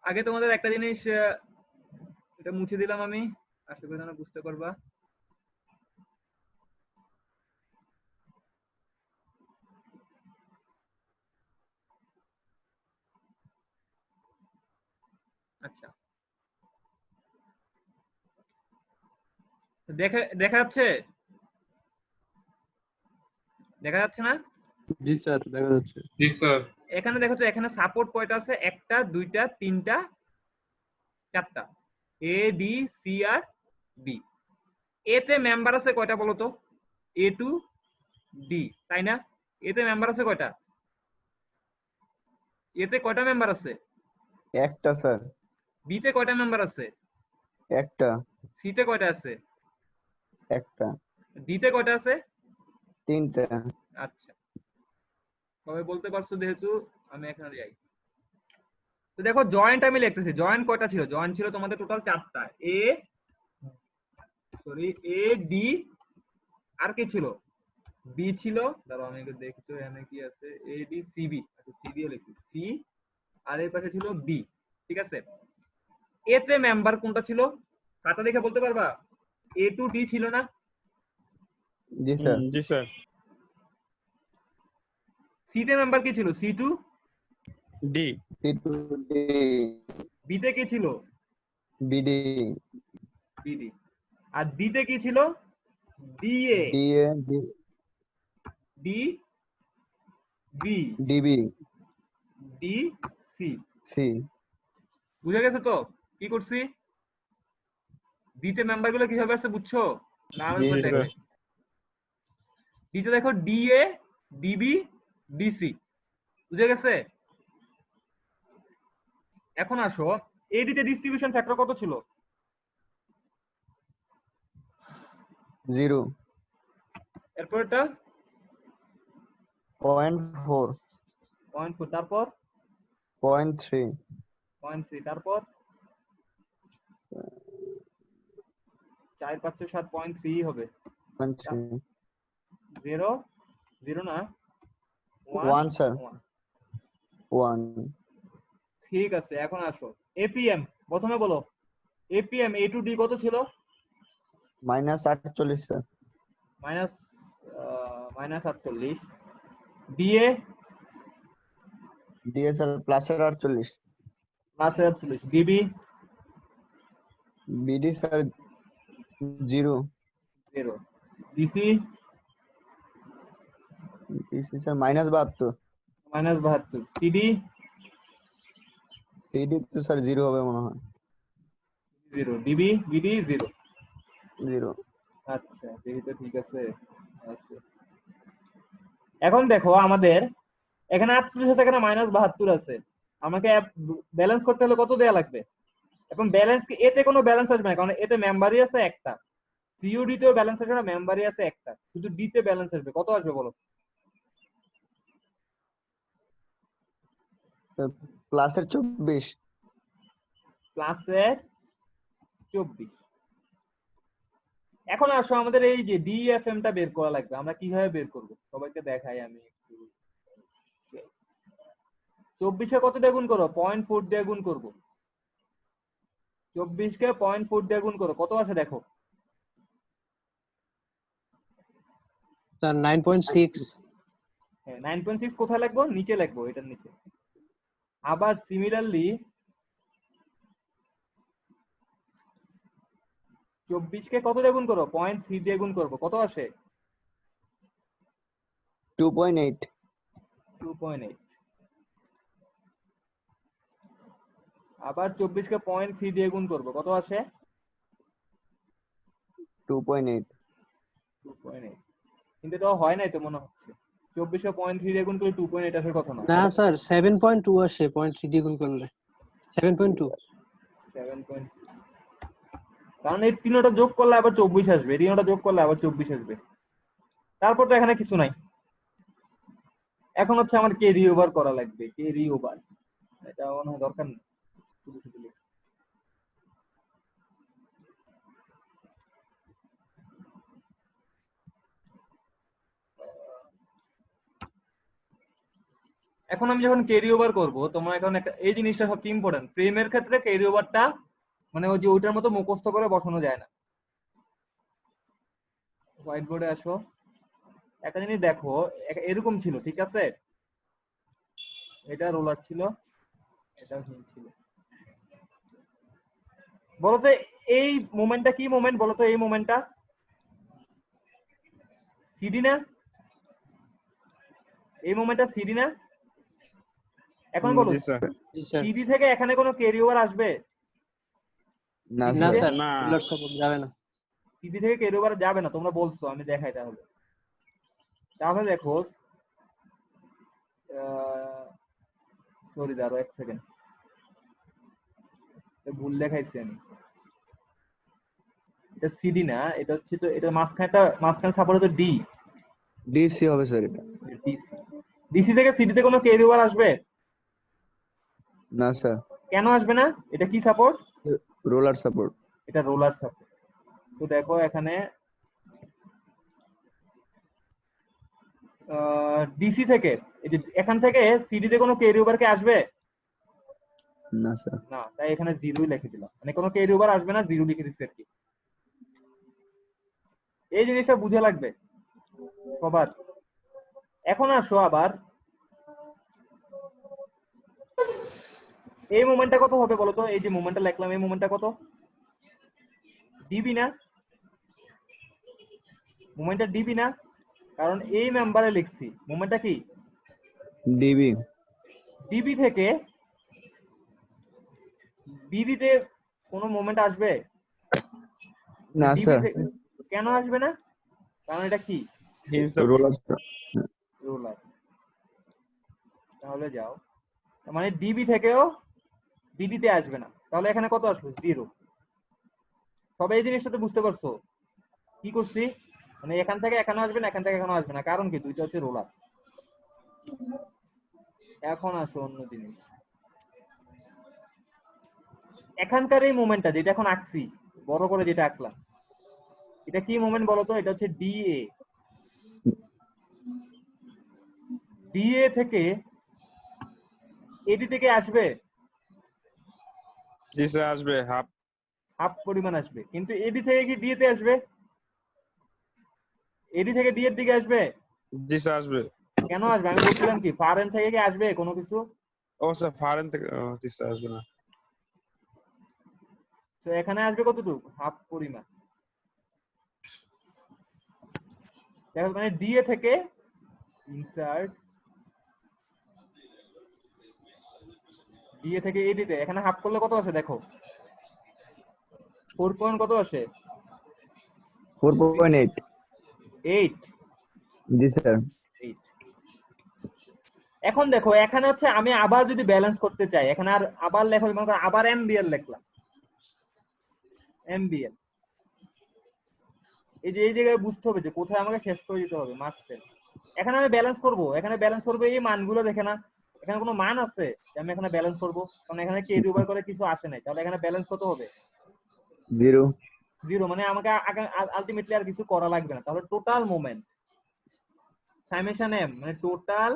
আগে তোমাদের একটা জিনিস এটা মুছে দিলাম আমি, আশা করি তোমরা বুঝতে পারবা। আচ্ছা দেখা যাচ্ছে? দেখা যাচ্ছে না? জি স্যার দেখা যাচ্ছে। জি স্যার। এখানে দেখো তো, এখানে সাপোর্ট কয়টা আছে? একটা, দুইটা, তিনটা, চারটা, এ ডি সি আর বি। এতে মেম্বার আছে কয়টা বলো তো? এ টু ডি, তাই না? এতে মেম্বার আছে কয়টা? এতে কয়টা মেম্বার আছে? একটা স্যার। বি তে কয়টা মেম্বার আছে? একটা। সি তে কয়টা আছে? একটা। ডি তে কয়টা আছে? তিনটা। আচ্ছা সবাই বলতে পারছো যেহেতু, আমি এখানে যাই। তো দেখো জয়েন্ট আমি লিখতেছি, জয়েন্ট কয়টা ছিল? জয়েন্ট ছিল তোমাদের টোটাল 4টা, এ ডি, আর কি ছিল? বি ছিল, দাঁড়াও আমি একটু দেখি তো এখানে কি আছে, এ ডি সি বি, আচ্ছা সি দিয়ে লিখি, সি, আর এর পাশে ছিল বি, ঠিক আছে। এতে মেম্বার কোনটা ছিল? খাতা দেখে বলতে পারবা? এ টু ডি ছিল না? জি স্যার। জি স্যার। সি তে মেম্বার কি ছিল? C to D. বি তে কি ছিল? বিডি। বিডি। আর ডি তে কি ছিল? DA, DA. D B, DB. D C. C. বুঝে গেছে তো কি করছি? ডিতে মেম্বার গুলো কিভাবে আসছে বুঝছো? না আমি জি বলে স্যার। দেখাই। ডিতে দেখো ডিএ, ডিবি, ডিসি, বুঝে গেছে? এখন আসো এডিতে ডিস্ট্রিবিউশন ফ্যাক্টর কত ছিল? 0। এরপরটা 0.4। 0.4, তারপর 0.3। 0.3, তারপর 4 5 6 7 0.3 হবে। 0.3। 0 0 না, 1 স্যার। 1। ঠিক আছে। এখন আসো এপিএম, প্রথমে বলো এপিএম এ টু ডি কত ছিল? -48 sir. Minus -48। DA DA sir +48। +48। DB BD sir 0। 0। DC DC sir -72। -72। CD CD তো স্যার 0 হবে মনে হয়। 0। DB BD 0। 0। আচ্ছা দেখি তো ঠিক আছে। আচ্ছা এখন দেখো আমাদের এখানে 38 আছে, এখানে -72 আছে। আমাকে ব্যালেন্স করতে হলে কত দেয়া লাগবে? এখন ব্যালেন্স কি এতে কোনো ব্যালেন্স আসবে না, কারণ এতে মেম্বারই আছে একটা। সিইউডি তেও ব্যালেন্স আসবে না, মেম্বারই আছে একটা, শুধু ডি তে ব্যালেন্স আসবে। কত আসবে বলো? প্লাসের 24। প্লাসের 24। এখন আসো আমাদের এই যে ডিএফএম টা বের করা লাগবে। আমরা কিভাবে বের করব সবাইকে দেখাই আমি একটু। 24 কে কত দিয়ে গুণ করো? 0.4 দিয়ে গুণ করব। 24 কে 0.4 দিয়ে গুণ করো, কত আসে দেখো? স্যার 9.6। হ্যাঁ 9.6 কোথায় লিখবো? নিচে লিখবো, এটার নিচে। আবার সিমিলারলি 24 কে কত দিয়ে গুণ করো? 0.3 দিয়ে গুণ করব, কত আসে? 2.8। 2.8। আবার 24 কে 0.3 দিয়ে গুণ করব, কত আসে? 2.8। 2.8। কিন্তু এটা হয় নাই তো মনে হচ্ছে। 24 কে 0.3 দিয়ে গুণ করলে 2.8 আসার কথা না। না স্যার 7.2 আসে 0.3 দিয়ে গুণ করলে। 7.2। 7. কারণ এই তিনটা যোগ করলে আবার 24 আসবে, এই তিনটা যোগ করলে আবার 24 আসবে। তারপর তো এখানে কিছু নাই। এখন হচ্ছে আমার ক্যারি ওভার করা লাগবে। ক্যারি ওভার এটা মনে হয় দরকার নেই, শুধু শুধু লিখি। এখন আমি যখন ক্যারি ওভার করবো, তোমরা এখন একটা এই জিনিসটা সবচেয়ে ইম্পর্টেন্ট। ফ্রেমের ক্ষেত্রে ক্যারি ওভারটা মানে ওই যে ওইটার মতো মুখস্থ করে বসানো যায় না। হোয়াইট বোর্ডে আসো। একটা জিনিস দেখো, এরকম ছিল, ঠিক আছে? এটা রোলার ছিল, এটা হিল ছিল। বলতো এই মোমেন্টটা কি মোমেন্ট বলতো? এই মোমেন্টটা সিডি না? এই মোমেন্টটা সিডি না? এখন বলো, জি স্যার। জি স্যার। সিডি থেকে এখানে কোনো ক্যারি ওভার আসবে? না না স্যার। স্যার, না। রুলার সাপোর্ট যাবে না। সিডি থেকে ক্যারি ওভার যাবে না, তোমরা বলছো, আমি দেখাই তাহলে। তাহলে দেখো, সরি দাঁড়াও এক সেকেন্ড, ভুল দেখাইছি আমি। এটা সিডি না, এটা হচ্ছে তো, এটা মাঝখানে সাপোর্ট হচ্ছে ডি। ডিসি হবে স্যার এটা। ডিসি। ডিসি থেকে সিডিতে কোনো ক্যারি ওভার আসবে? না স্যার। কেন আসবে না? এটা কি সাপোর্ট? Roller support. এটা রোলার সাপোর্ট। তো দেখো এখানে ডিসি থেকে এই যে এখান থেকে সিডিতে কোনো ক্যারি ওভার কি আসবে? না স্যার। না, তাই এখানে জিরোই লিখে দিলাম, মানে কোনো ক্যারি ওভার আসবে না, জিরো লিখে দিচ্ছি আর কি। এই জিনিসটা বুঝে লাগবে সবার। এখন আসো আবার এই মোমেন্টটা কত হবে বলো তো? এই যে মোমেন্টটা লিখলাম, এই মোমেন্টটা কত? ডিবি না? মোমেন্টটা ডিবি না? কারণ এই মেম্বারে লিখছি। মোমেন্টটা কি? ডিবি। ডিবি থেকে বিডি তে কোনো মোমেন্ট আসবে? না ডিবি স্যার। কেন আসবে না? কারণ এটা কি? রোলার। রোলার। তাহলে যাও, মানে ডিবি থেকেও বিডি তে আসবে না, তাহলে এখানে কত আসবে? 0। তবে এই জিনিসটা তো বুঝতে পারছো কি করছি? মানে এখান থেকে এখানে আসবে না, এখান থেকে এখানে আসবে না, কারণ কি? দুইটা হচ্ছে রোলার। এখন আসো অন্য জিনিস। এখানকার এই মোমেন্টটা যেটা এখন আঁকছি, বড় করে যেটা আঁকলাম, এটা কি মোমেন্ট বলতো? এটা হচ্ছে ডিএ। ডিএ থেকে এডি থেকে আসবে? জি স্যার আসবে হাফ। হাফ পরিমাণ আসবে। কিন্তু এডি থেকে কি ডিএ তে আসবে? এডি থেকে ডি এর দিকে আসবে? জি স্যার আসবে। কেন আসবে? আমি বলছিলাম কি ফারেন থেকে কি আসবে কোনো কিছু? ও স্যার ফরেন থেকে জি স্যার আসবে না। তো এখানে আসবে কতটুকু? হাফ পরিমাণ। দেখো মানে ডিএ থেকে ইনসার্ট ডিএ থেকে এডিতে, এখানে হাফ করলে কত আসে দেখো, 4 পয়েন্ট কত আসে, 4.8 8 জি স্যার 8। এখন দেখো এখানে হচ্ছে আমি আবার যদি ব্যালেন্স করতে চাই, এখানে আর আবার লেখো, মনে করো আবার এমবিএল লিখলাম, এমবিএল। এই যে এই জায়গায় বুঝতে হবে যে কোথায় আমাকে শেষ করে দিতে হবে মার্কসেল। এখানে আমি ব্যালেন্স করব, এখানে ব্যালেন্স করব এই মানগুলো দেখে না, এখানে কোনো মান আছে যে আমি এখানে ব্যালেন্স করব? কারণ এখানে কে ওভার করে কিছু আসে নাই, তাহলে এখানে ব্যালেন্স কত হবে? 0 0, মানে আমাকে আলটিমেটলি আর কিছু করা লাগবে না। তাহলে টোটাল মোমেন্ট সামেশন এম মানে টোটাল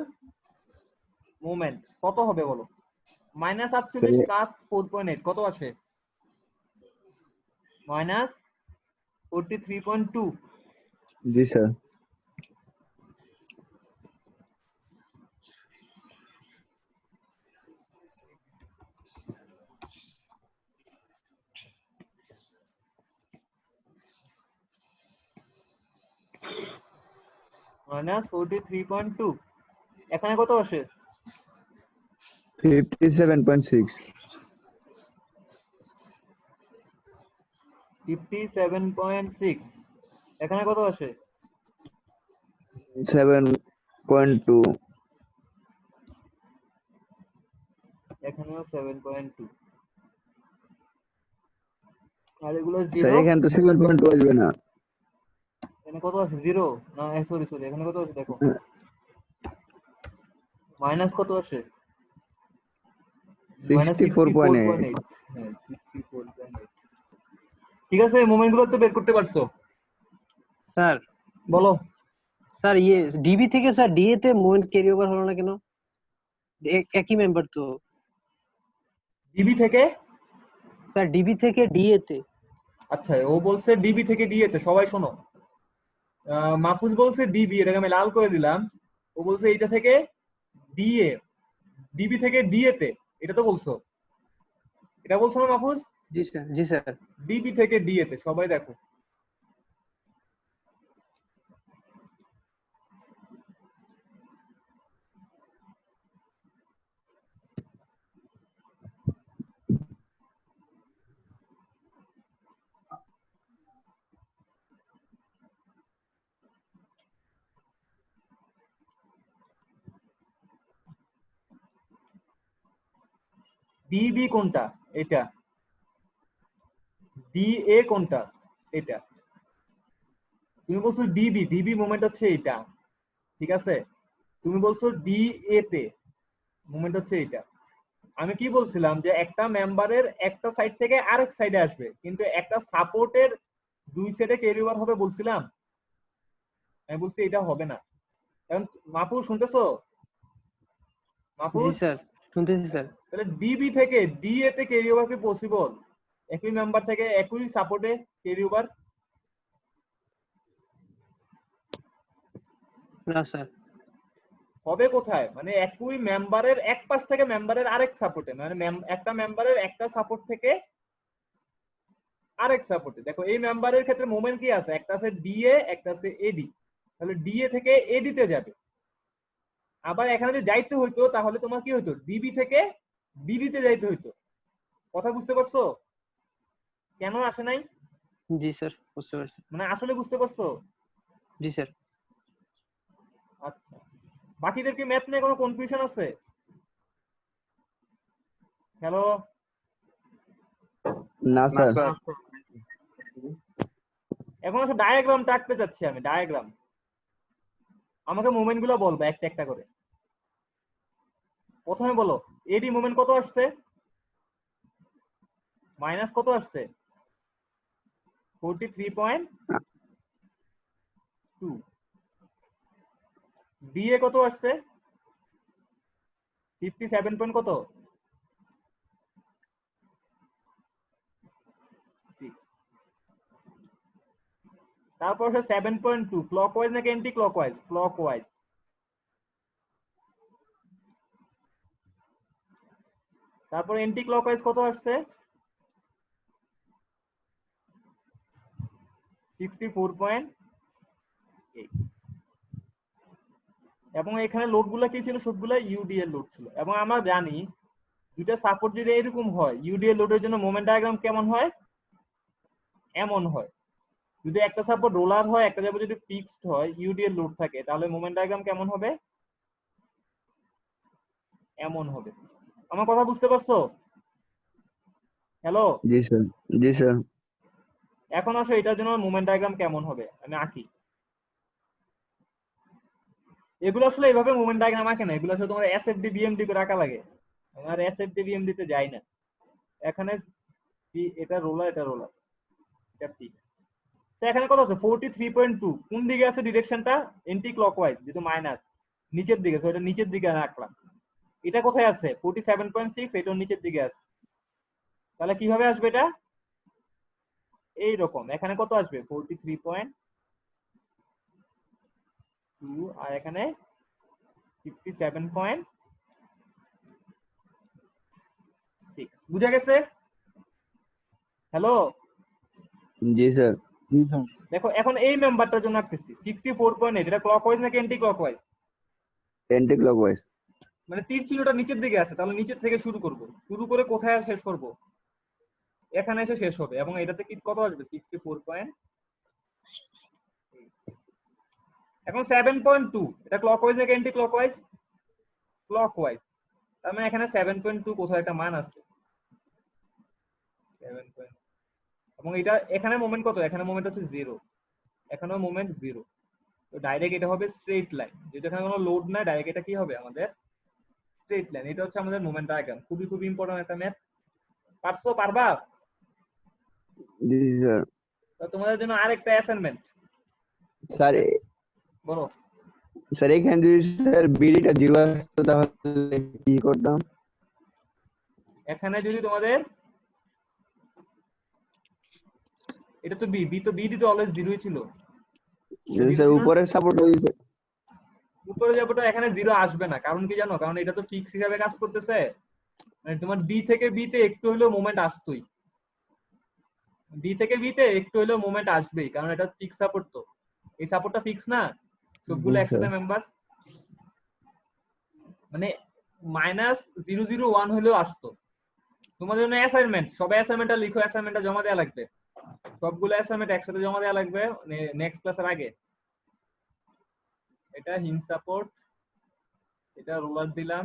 মোমেন্ট কত হবে বলো? -48 প্লাস 4.8 কত আসে? -43.2। জি স্যার -43.2 এখানে কত আসে? 57.6 57.6 এখানে কত আসে? 7.2 এখানেও 7.2। আর এগুলো স্যার 0, এখানে তো 7.2 আসবে না এখানে কত আছে? 0 না, সরি সরি, এখানে কত আছে দেখো, মাইনাস কত আসে? 64.8 হ্যাঁ 64.8। ঠিক আছে, এই মোমেন্ট গুলো তো বের করতে পারছো, স্যার বলো। স্যার ইয়ে ডিবি থেকে স্যার ডিএ তে মোমেন্ট ক্যারি ওভার হলো না কেন? একই মেম্বার তো ডিবি থেকে, স্যার, ডিবি থেকে ডিএ তে। আচ্ছা ও বলছে ডিবি থেকে ডিএ তে, সবাই শোনো, মাহফুজ বলছে ডিবি, এটাকে আমি লাল করে দিলাম। ও বলছে এইটা থেকে ডিএ, ডিবি থেকে ডিএ তে, এটা তো বলছো, এটা বলছো না মাহফুজ? জি স্যার, জি স্যার। ডিবি থেকে ডিএ তে, সবাই দেখো। ডিবি কোনটা? এটা। ডিএ কোনটা? এটা। তুমি বলছো ডিবি, ডিবি মোমেন্ট হচ্ছে এটা, ঠিক আছে? তুমি বলছো ডিএ তে মোমেন্ট হচ্ছে এটা। আমি কি বলছিলাম যে একটা মেম্বারের একটা সাইড থেকে আরেক সাইডে আসবে, কিন্তু একটা সাপোর্টের দুই সাইডে ক্যারি ওভার হবে বলছিলাম? আমি বলছি এটা হবে না। এখন মাহফুজ শুনতেছো? জি মাহফুজ, স্যার, শুনতেছি স্যার। তাহলে ডিবি থেকে ডিএ তে ক্যারি ওভার কি পসিবল? একই মেম্বার থেকে একই সাপোর্টে ক্যারি ওভার না স্যার। হবে কোথায়? মানে একই মেম্বারের এক পাশ থেকে মেম্বারের আরেক সাপোর্টে, মানে একটা মেম্বারের একটা সাপোর্ট থেকে আরেক সাপোর্টে। দেখো এই মেম্বারের ক্ষেত্রে মোমেন্ট কি আছে? একটা আছে ডিএ, একটা আছে এডি, তাহলে ডিএ থেকে এডি তে যাবে। আবার এখানে যদি যাইতে হইতো তাহলে তোমার কি হইতো? ডিবি থেকে বিডি তে যাইতে হইতো। কথা বুঝতে পারছো কেন আসে নাই? জি স্যার, বুঝতে পারছি। মানে আসলে বুঝতে পারছো? জি স্যার। আচ্ছা, বাকিদের কি ম্যাথ নিয়ে কোনো কনফিউশন আছে? হ্যালো, না স্যার এখন আসলে ডায়াগ্রামটা আঁকতে চাচ্ছি আমি, ডায়াগ্রাম। আমাকে মোমেন্ট গুলো বলবো একটা একটা করে। প্রথমে বলো এডি মোমেন্ট কত আসছে? মাইনাস কত আসছে? 43.2। ডিএ কত আসছে? 57 পয়েন্ট কত? 6। তারপর হচ্ছে 7.2 ক্লকওয়াইজ নাকি অ্যান্টি ক্লকওয়াইজ? ক্লকওয়াইজ। তারপর অ্যান্টি ক্লকওয়াইজ কত আসছে? 64.8। এবং এখানে লোড গুলা কি ছিল, সবগুলা ইউডিএল লোড ছিল। এবং আমরা জানি দুইটা সাপোর্ট যদি এরকম হয়, ইউডিএল লোডের জন্য মোমেন্ট ডায়াগ্রাম কেমন হয়, এমন হয়। যদি একটা সাপোর্ট রোলার হয়, একটা সাপোর্ট যদি ফিক্সড হয়, ইউডিএল লোড থাকে, তাহলে মোমেন্ট ডায়াগ্রাম কেমন হবে, এমন হবে। আমার কথা বুঝতে পারছো? হ্যালো, জি স্যার, জি স্যার। এখন আসো এটার জন্য মোমেন্ট ডায়াগ্রাম কেমন হবে আমি আঁকি। এগুলো আসলে এইভাবে মোমেন্ট ডায়াগ্রাম আঁকে না, এগুলো আসলে তোমার এসএফডি বিএমডি করে আঁকা লাগে। আমার এসএফডি বিএমডি তে যাই না। এখানে এটা রোলার, এটা রোলার, এটা ফিক্স। তো এখানে কত আছে 43.2, কোন দিকে আছে ডিরেকশনটা, এন্টি ক্লকওয়াইজ, যেহেতু মাইনাস নিচের দিকে, তো এটা নিচের দিকে রাখলাম। এটা কোথায় আছে 47.6, এটাও নিচের দিকে আছে। তাহলে কিভাবে আসবে এটা, এই রকম। এখানে কত আসবে 43.2 আর এখানে 57.6। বুঝা গেছে? হ্যালো, জি স্যার। জি স্যার। দেখো এখন এই মেম্বারটার জন্য আঁকতেছি 64.8, এটা ক্লকওয়াইজ নাকি এন্টি ক্লকওয়াইজ? Anti clockwise. মানে তীর চিহ্নটা নিচের দিকে আছে, তাহলে নিচের থেকে শুরু করব, শুরু করে কোথায় শেষ করব, এখানে এসে শেষ হবে। এবং এটাতে কি কত আসবে 64. এখন 7.2, এটা ক্লকওয়াইজ নাকি অ্যান্টি ক্লকওয়াইজ? ক্লকওয়াইজ। তার মানে এখানে 7.2 কোথাও একটা মান আছে 7. এবং এটা এখানে মোমেন্ট কত, এখানে মোমেন্ট হচ্ছে 0, এখানেও মোমেন্ট 0। তো ডাইরেক্ট এটা হবে স্ট্রেট লাইন, যেহেতু এখানে কোনো লোড নাই, ডাইরেক্ট এটা কি হবে আমাদের স্ট্রেট লাইন। এটা হচ্ছে আমাদের মোমেন্ট ডায়াগ্রাম। খুবই খুবই ইম্পর্টেন্ট একটা ম্যাথ। পারছো, পারবা? জি স্যার। তো তোমাদের জন্য আরেকটা অ্যাসাইনমেন্ট। স্যার, বলো। স্যার এখানে যদি স্যার বিডিটা 0 আসতো তাহলে কি করতাম? এখানে যদি তোমাদের এটা তো বি, তো বিডি তো অলওয়েজ 0ই ছিল। স্যার উপরের সাপোর্ট হইছে। উপরে যাবোটা এখানে 0 আসবে না, কারণ কি জানো, কারণ এটা তো ফিক্স হিসাবে কাজ করতেছে। মানে তোমার ডি থেকে বি তে একটু হলেও মোমেন্ট আসতোই, ডি থেকে বি তে একটু হলেও মোমেন্ট আসবেই, কারণ এটা ফিক্স সাপোর্ট। তো এই সাপোর্টটা ফিক্স না, সবগুলো একসাথে মেম্বার, মানে -001 হলেও আসতো। তোমাদের জন্য অ্যাসাইনমেন্ট, সবাই অ্যাসাইনমেন্টটা লিখো, অ্যাসাইনমেন্টটা জমা দেওয়া লাগবে, সবগুলো অ্যাসাইনমেন্ট একসাথে জমা দেওয়া লাগবে নেক্সট ক্লাসের আগে। এটা হিঞ্জ সাপোর্ট, এটা রোলার দিলাম,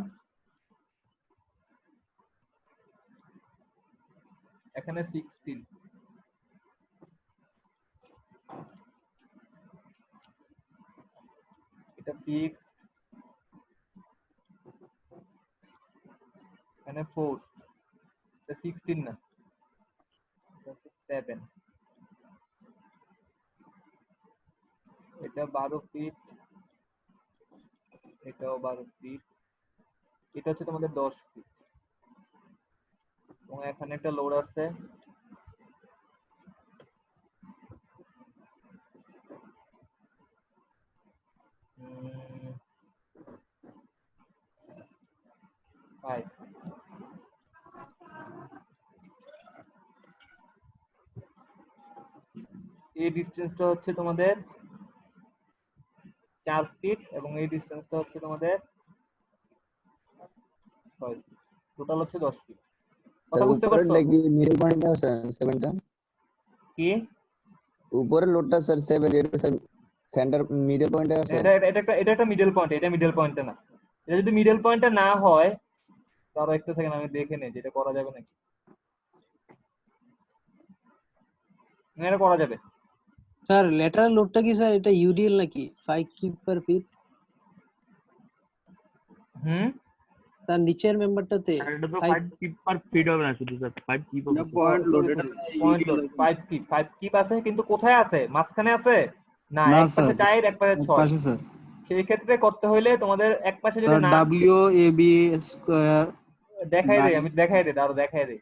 এখানে 16, এটা ফিক্স, এখানে 4, এটা 16 না, এটা 7, এটা 12 ফিট, এটাও 12 ফিট, এটা হচ্ছে তোমাদের 10 ফিট। এবং এখানে একটা লোড আছে, এই ডিসটেন্সটা হচ্ছে তোমাদের 4 ফিট এবং এই ডিসটেন্সটা হচ্ছে তোমাদের 6 ফিট, টোটাল হচ্ছে 10 ফিট। কথা বুঝতে পারছো? উপরেরটা কি মিডল পয়েন্ট আছে 7টা? কি উপরের লোডটা স্যার 7, এটা স্যার সেন্টার মিডল পয়েন্টে আছে। এটা একটা মিডল পয়েন্ট, এটা মিডল পয়েন্টে না। এটা যদি মিডল পয়েন্টে না হয়, তারও একটা সেকেন্ড আমি দেখে নেই যেটা করা যাবে নাকি। এটা করা যাবে। স্যার ল্যাটারাল লোডটা কি স্যার এটা ইউডিএল নাকি 5 কিপ পার ফিট? তার নিচের মেম্বারটাতে আর এটা তো 5 কিপ পার ফিট হবে না, শুধু স্যার 5 কিপ হবে। পয়েন্ট লোড, এটা পয়েন্ট লোড 5 কিপ আছে, কিন্তু কোথায় আছে, মাঝখানে আছে না, এক পাশে 4 এক পাশে 6। পাশে স্যার। সেই ক্ষেত্রে করতে হইলে তোমাদের এক পাশে যদি স্যার না, ডব্লিউ এ বি স্কয়ার দেখাই দেই, আমি দেখাই দেই, আরো দেখাই দেই।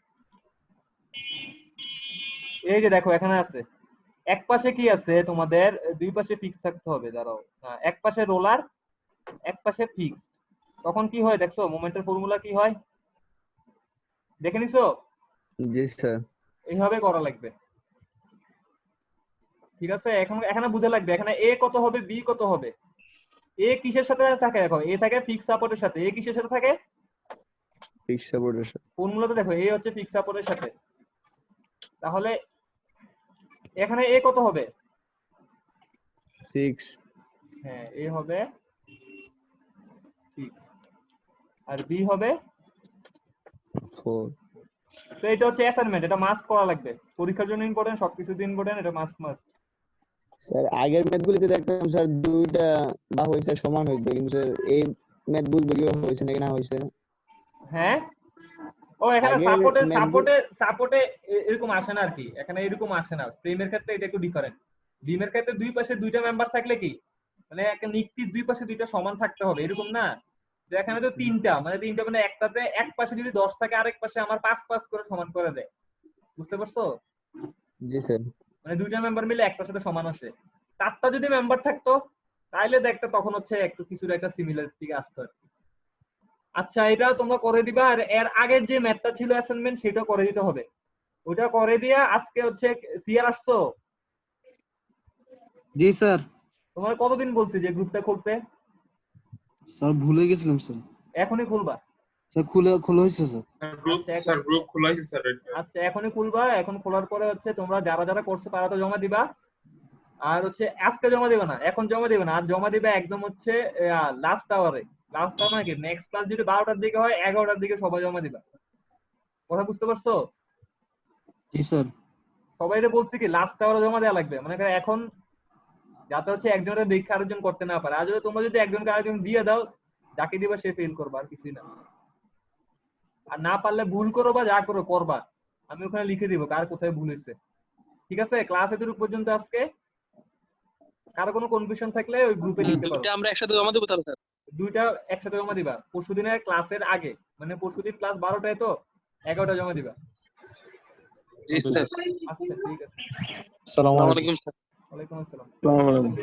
এই যে দেখো এখানে আছে, এক পাশে কি আছে তোমাদের, দুই পাশে ফিক্স থাকতে হবে। দাঁড়াও, এক পাশে রোলার, এক পাশে ফিক্স। তখন কি হয় দেখছো, মোমেন্টের ফর্মুলা কি হয় দেখে নিছো? জি স্যার। এইভাবে করা লাগবে, ঠিক আছে? এখন এখানে বুঝে লাগবে এখানে এ কত হবে, বি কত হবে। এ কিসের সাথে থাকে দেখো, এ থাকে ফিক্স সাপোর্টের সাথে। এ কিসের সাথে থাকে? ফিক্স সাপোর্টের ফর্মুলাতে দেখো এ হচ্ছে ফিক্স সাপোর্টের সাথে। তাহলে এখানে এ কত হবে? 6 হ্যাঁ, এ হবে 6 আর বি হবে 4 তো এটা হচ্ছে অ্যাসাইনমেন্ট, এটা মাস্ট করা লাগবে, পরীক্ষার জন্য ইম্পর্টেন্ট, সবকিছুতে ইম্পর্টেন্ট, এটা মাস্ট। স্যার আগের ম্যাথগুলিতে দেখতাম স্যার দুইটা বা হয়েছে সমান হইতো, কিন্তু স্যার এই ম্যাথ বুঝবো কিভাবে হয়েছে নাকি না হয়েছে। হ্যাঁ, ও এখানে আগের সাপোর্টে এরকম আসে না আর কি, এখানে এরকম আসে না। প্রেমের ক্ষেত্রে এটা একটু ডিফারেন্ট। বিমের ক্ষেত্রে দুই পাশে দুইটা মেম্বার থাকলে কি মানে একটা নিক্তির দুই পাশে দুইটা সমান থাকতে হবে, এরকম না। যে এখানে তো তিনটা মানে একটাতে এক পাশে যদি 10 থাকে আরেক পাশে আমার 5 করে সমান করে দেয়, বুঝতে পারছো? জি স্যার। মানে দুইটা মেম্বার মিলে একটার সাথে সমান আসে। 4টা যদি মেম্বার থাকতো তাহলে দেখতে তখন হচ্ছে একটু কিছুর একটা সিমিলারিটি আসতো আর কি। আচ্ছা, এটা তোমরা করে দিবা। আর এর আগের যে ম্যাথটা ছিল অ্যাসাইনমেন্ট সেটা করে দিতে হবে। ওটা করে দিয়া আজকে হচ্ছে সিআর আসছো? জি স্যার। তোমার কতদিন বলছি যে গ্রুপটা খুলতে? স্যার ভুলে গেছিলাম স্যার। এখনই খুলবা? স্যার খোলা হয়েছে স্যার। গ্রুপ খোলা হয়েছে স্যার। আচ্ছা, এখনই খুলবা। এখন খোলার পরে হচ্ছে তোমরা যারা যারা করছো তারা তো জমা দিবা। আর হচ্ছে আজকে জমা দিবে না, এখন জমা দিবে না, আর জমা দিবে একদম হচ্ছে লাস্ট আওয়ারে। লাস্ট আওয়ার মানে কি, নেক্সট ক্লাস যদি 12টার দিকে হয় 11টার দিকে সবাই জমা দিবা। কথা বুঝতে পারছো? জি স্যার। সবাই বলছি কি লাস্ট আওয়ারে জমা দেওয়া লাগবে, মানে এখন যাতে হচ্ছে একজনের দেখে আরেকজন করতে না পারে। আর যদি তোমরা যদি একজনকে আরেকজন দিয়ে দাও, যাকে দিবা সে ফেল করবা, আর কিছুই না। আর না পারলে ভুল করো বা যা করো করবা, আমি ওখানে লিখে দিব কার কোথায় ভুল হয়েছে। ঠিক আছে, ক্লাস এতটুকু পর্যন্ত আজকে। কারো কোনো কনফিউশন থাকলে ওই গ্রুপে লিখতে পারো। দুইটা আমরা একসাথে জমা দেবো তাহলে স্যার? দুইটা একসাথে জমা দিবা পরশুদিনের ক্লাসের আগে, মানে পরশুদিন ক্লাস 12টায়, তো 11টা জমা দিবা। জি স্যার। আচ্ছা ঠিক আছে। আসসালামু আসসালামু আলাইকুম। আলাইকুম স্যার। ওয়ালাইকুম আসসালাম। আসসালামু আলাইকুম।